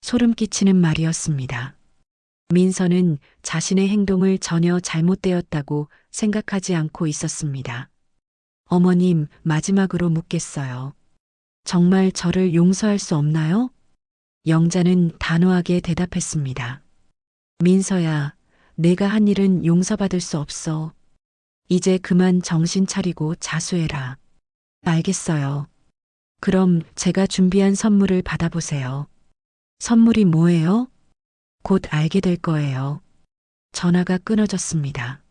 소름 끼치는 말이었습니다. 민서는 자신의 행동을 전혀 잘못되었다고 생각하지 않고 있었습니다. 어머님, 마지막으로 묻겠어요. 정말 저를 용서할 수 없나요? 영자는 단호하게 대답했습니다. 민서야, 내가 한 일은 용서받을 수 없어. 이제 그만 정신 차리고 자수해라. 알겠어요. 그럼 제가 준비한 선물을 받아보세요. 선물이 뭐예요? 곧 알게 될 거예요. 전화가 끊어졌습니다.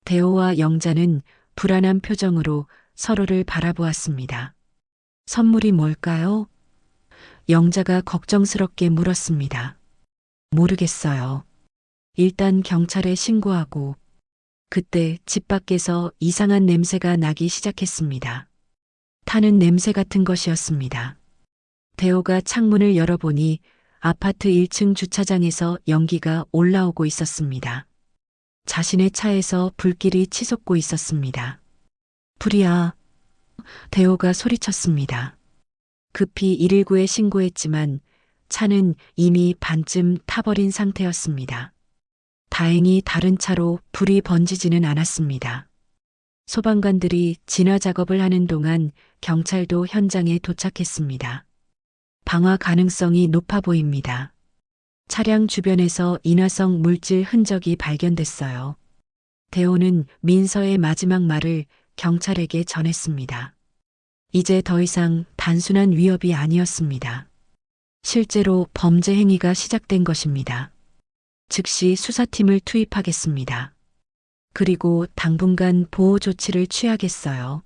대호와 영자는 불안한 표정으로 서로를 바라보았습니다. 선물이 뭘까요? 영자가 걱정스럽게 물었습니다. 모르겠어요. 일단 경찰에 신고하고. 그때 집 밖에서 이상한 냄새가 나기 시작했습니다. 타는 냄새 같은 것이었습니다. 대호가 창문을 열어보니 아파트 1층 주차장에서 연기가 올라오고 있었습니다. 자신의 차에서 불길이 치솟고 있었습니다. 불이야. 대호가 소리쳤습니다. 급히 119에 신고했지만 차는 이미 반쯤 타버린 상태였습니다. 다행히 다른 차로 불이 번지지는 않았습니다. 소방관들이 진화 작업을 하는 동안 경찰도 현장에 도착했습니다. 방화 가능성이 높아 보입니다. 차량 주변에서 인화성 물질 흔적이 발견됐어요. 대호는 민서의 마지막 말을 경찰에게 전했습니다. 이제 더 이상 단순한 위협이 아니었습니다. 실제로 범죄 행위가 시작된 것입니다. 즉시 수사팀을 투입하겠습니다. 그리고 당분간 보호 조치를 취하겠어요.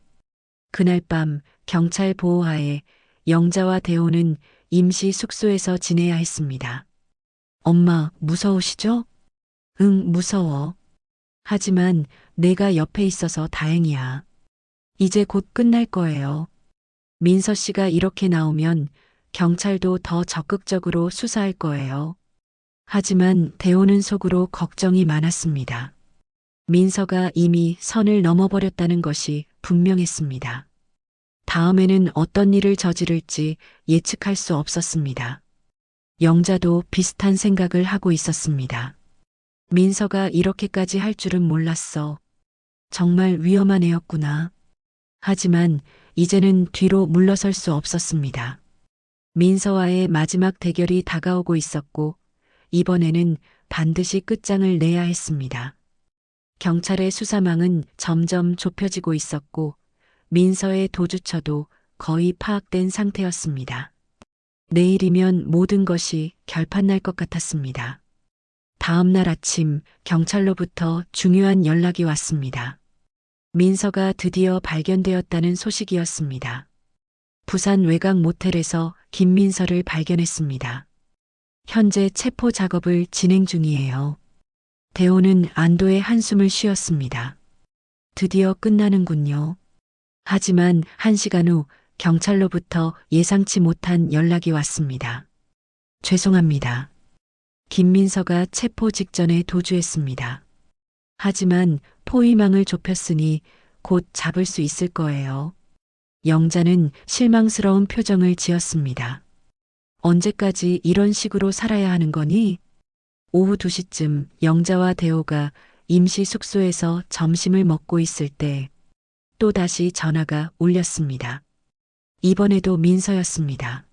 그날 밤 경찰 보호하에 영자와 대호는 임시 숙소에서 지내야 했습니다. 엄마, 무서우시죠? 응, 무서워. 하지만 내가 옆에 있어서 다행이야. 이제 곧 끝날 거예요. 민서 씨가 이렇게 나오면 경찰도 더 적극적으로 수사할 거예요. 하지만 대호는 속으로 걱정이 많았습니다. 민서가 이미 선을 넘어버렸다는 것이 분명했습니다. 다음에는 어떤 일을 저지를지 예측할 수 없었습니다. 영자도 비슷한 생각을 하고 있었습니다. 민서가 이렇게까지 할 줄은 몰랐어. 정말 위험한 애였구나. 하지만 이제는 뒤로 물러설 수 없었습니다. 민서와의 마지막 대결이 다가오고 있었고, 이번에는 반드시 끝장을 내야 했습니다. 경찰의 수사망은 점점 좁혀지고 있었고, 민서의 도주처도 거의 파악된 상태였습니다. 내일이면 모든 것이 결판날 것 같았습니다. 다음 날 아침 경찰로부터 중요한 연락이 왔습니다. 민서가 드디어 발견되었다는 소식이었습니다. 부산 외곽 모텔에서 김민서를 발견했습니다. 현재 체포 작업을 진행 중이에요. 대호는 안도의 한숨을 쉬었습니다. 드디어 끝나는군요. 하지만 1시간 후 경찰로부터 예상치 못한 연락이 왔습니다. 죄송합니다. 김민서가 체포 직전에 도주했습니다. 하지만 포위망을 좁혔으니 곧 잡을 수 있을 거예요. 영자는 실망스러운 표정을 지었습니다. 언제까지 이런 식으로 살아야 하는 거니? 오후 2시쯤 영자와 대호가 임시 숙소에서 점심을 먹고 있을 때 또다시 전화가 울렸습니다. 이번에도 민서였습니다.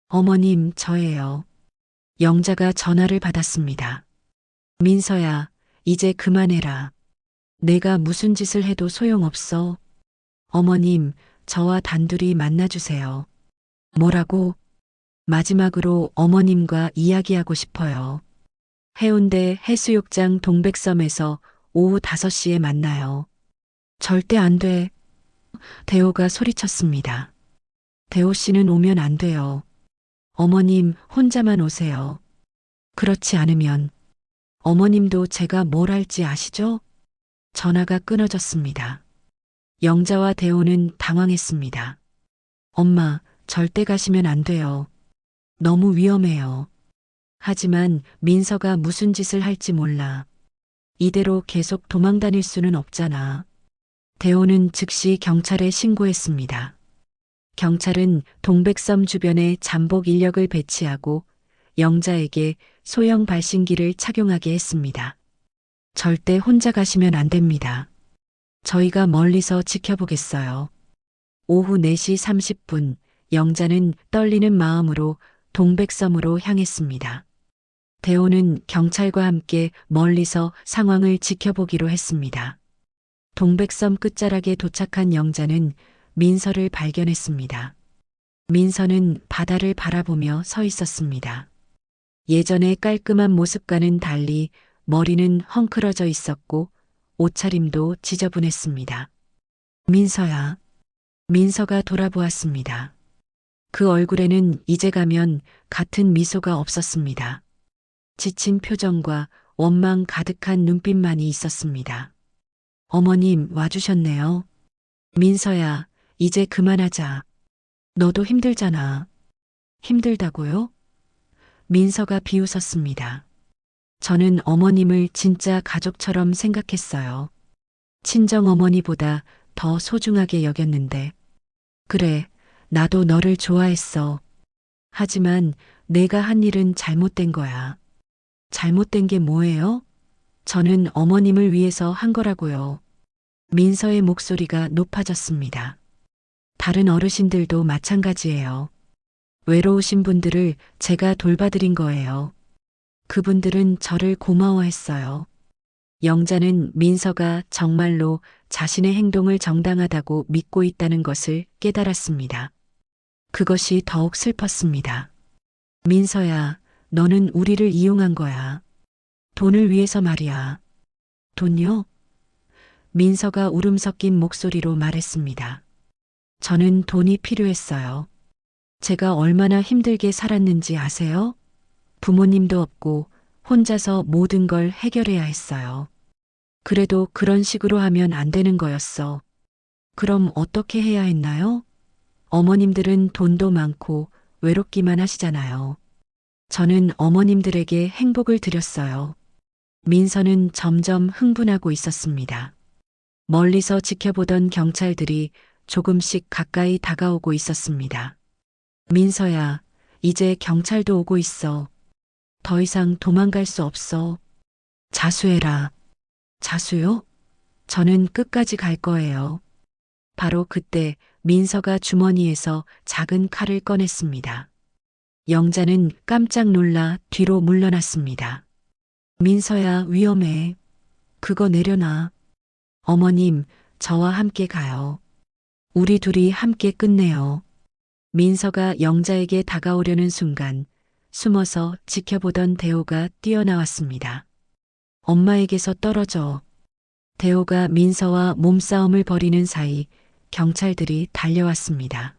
어머님, 저예요. 영자가 전화를 받았습니다. 민서야, 이제 그만해라. 내가 무슨 짓을 해도 소용없어. 어머님, 저와 단둘이 만나주세요. 뭐라고? 마지막으로 어머님과 이야기하고 싶어요. 해운대 해수욕장 동백섬에서 오후 5시에 만나요. 절대 안 돼. 대호가 소리쳤습니다. 대호 씨는 오면 안 돼요. 어머님 혼자만 오세요. 그렇지 않으면 어머님도 제가 뭘 할지 아시죠? 전화가 끊어졌습니다. 영자와 대호는 당황했습니다. 엄마, 절대 가시면 안 돼요. 너무 위험해요. 하지만 민서가 무슨 짓을 할지 몰라. 이대로 계속 도망 다닐 수는 없잖아. 대호는 즉시 경찰에 신고했습니다. 경찰은 동백섬 주변에 잠복 인력을 배치하고 영자에게 소형 발신기를 착용하게 했습니다. 절대 혼자 가시면 안 됩니다. 저희가 멀리서 지켜보겠어요. 오후 4시 30분 영자는 떨리는 마음으로 동백섬으로 향했습니다. 대호는 경찰과 함께 멀리서 상황을 지켜보기로 했습니다. 동백섬 끝자락에 도착한 영자는 민서를 발견했습니다. 민서는 바다를 바라보며 서 있었습니다. 예전의 깔끔한 모습과는 달리 머리는 헝클어져 있었고 옷차림도 지저분했습니다. 민서야. 민서가 돌아보았습니다. 그 얼굴에는 이제 가면 같은 미소가 없었습니다. 지친 표정과 원망 가득한 눈빛만이 있었습니다. 어머님 와주셨네요. 민서야, 이제 그만하자. 너도 힘들잖아. 힘들다고요? 민서가 비웃었습니다. 저는 어머님을 진짜 가족처럼 생각했어요. 친정 어머니보다 더 소중하게 여겼는데. 그래, 나도 너를 좋아했어. 하지만 내가 한 일은 잘못된 거야. 잘못된 게 뭐예요? 저는 어머님을 위해서 한 거라고요. 민서의 목소리가 높아졌습니다. 다른 어르신들도 마찬가지예요. 외로우신 분들을 제가 돌봐드린 거예요. 그분들은 저를 고마워했어요. 영자는 민서가 정말로 자신의 행동을 정당하다고 믿고 있다는 것을 깨달았습니다. 그것이 더욱 슬펐습니다. 민서야, 너는 우리를 이용한 거야. 돈을 위해서 말이야. 돈요? 민서가 울음 섞인 목소리로 말했습니다. 저는 돈이 필요했어요. 제가 얼마나 힘들게 살았는지 아세요? 부모님도 없고 혼자서 모든 걸 해결해야 했어요. 그래도 그런 식으로 하면 안 되는 거였어. 그럼 어떻게 해야 했나요? 어머님들은 돈도 많고 외롭기만 하시잖아요. 저는 어머님들에게 행복을 드렸어요. 민서는 점점 흥분하고 있었습니다. 멀리서 지켜보던 경찰들이 조금씩 가까이 다가오고 있었습니다. 민서야, 이제 경찰도 오고 있어. 더 이상 도망갈 수 없어. 자수해라. 자수요? 저는 끝까지 갈 거예요. 바로 그때 민서가 주머니에서 작은 칼을 꺼냈습니다. 영자는 깜짝 놀라 뒤로 물러났습니다. 민서야, 위험해. 그거 내려놔. 어머님, 저와 함께 가요. 우리 둘이 함께 끝내요. 민서가 영자에게 다가오려는 순간 숨어서 지켜보던 대호가 뛰어나왔습니다. 엄마에게서 떨어져. 대호가 민서와 몸싸움을 벌이는 사이 경찰들이 달려왔습니다.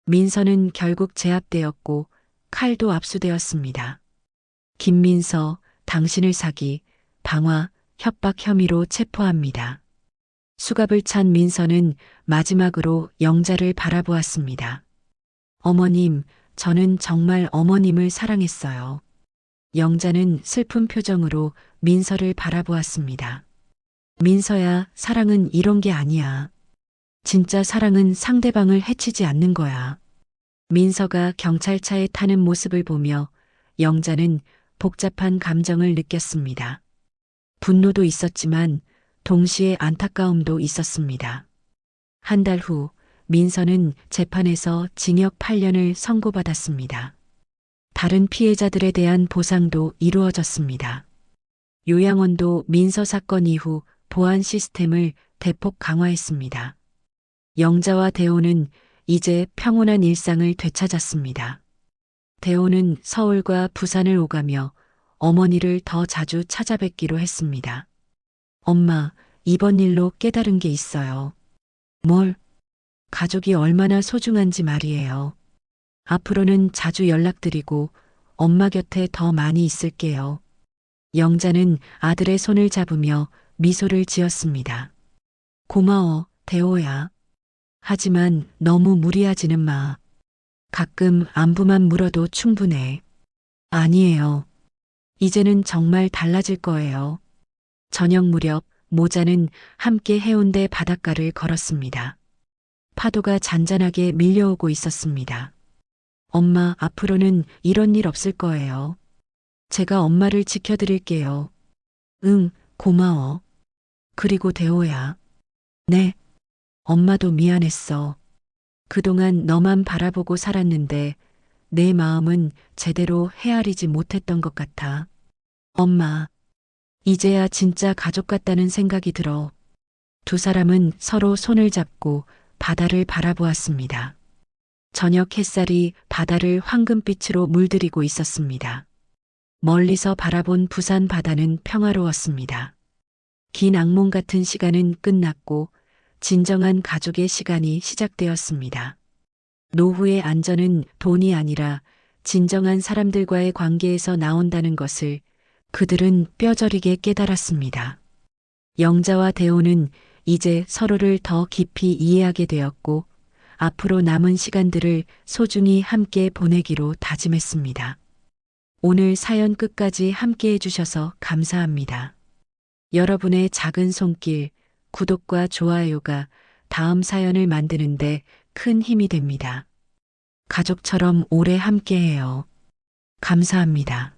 민서는 결국 제압되었고 칼도 압수되었습니다. 김민서, 당신을 사기, 방화, 협박 혐의로 체포합니다. 수갑을 찬 민서는 마지막으로 영자를 바라보았습니다. 어머님, 저는 정말 어머님을 사랑했어요. 영자는 슬픈 표정으로 민서를 바라보았습니다. 민서야, 사랑은 이런 게 아니야. 진짜 사랑은 상대방을 해치지 않는 거야. 민서가 경찰차에 타는 모습을 보며 영자는 복잡한 감정을 느꼈습니다. 분노도 있었지만 동시에 안타까움도 있었습니다. 한 달 후 민서는 재판에서 징역 8년을 선고받았습니다. 다른 피해자들에 대한 보상도 이루어졌습니다. 요양원도 민서 사건 이후 보안 시스템을 대폭 강화했습니다. 영자와 대호는 이제 평온한 일상을 되찾았습니다. 대호는 서울과 부산을 오가며 어머니를 더 자주 찾아뵙기로 했습니다. 엄마, 이번 일로 깨달은 게 있어요. 뭘? 가족이 얼마나 소중한지 말이에요. 앞으로는 자주 연락드리고 엄마 곁에 더 많이 있을게요. 영자는 아들의 손을 잡으며 미소를 지었습니다. 고마워, 대호야. 하지만 너무 무리하지는 마. 가끔 안부만 물어도 충분해. 아니에요. 이제는 정말 달라질 거예요. 저녁 무렵 모자는 함께 해운대 바닷가를 걸었습니다. 파도가 잔잔하게 밀려오고 있었습니다. 엄마, 앞으로는 이런 일 없을 거예요. 제가 엄마를 지켜드릴게요. 응, 고마워. 그리고 대호야. 네. 엄마도 미안했어. 그동안 너만 바라보고 살았는데 내 마음은 제대로 헤아리지 못했던 것 같아. 엄마, 이제야 진짜 가족 같다는 생각이 들어. 두 사람은 서로 손을 잡고 바다를 바라보았습니다. 저녁 햇살이 바다를 황금빛으로 물들이고 있었습니다. 멀리서 바라본 부산 바다는 평화로웠습니다. 긴 악몽 같은 시간은 끝났고 진정한 가족의 시간이 시작되었습니다. 노후의 안전은 돈이 아니라 진정한 사람들과의 관계에서 나온다는 것을 그들은 뼈저리게 깨달았습니다. 영자와 대호는 이제 서로를 더 깊이 이해하게 되었고 앞으로 남은 시간들을 소중히 함께 보내기로 다짐했습니다. 오늘 사연 끝까지 함께 해주셔서 감사합니다. 여러분의 작은 손길, 구독과 좋아요가 다음 사연을 만드는데 큰 힘이 됩니다. 가족처럼 오래 함께해요. 감사합니다.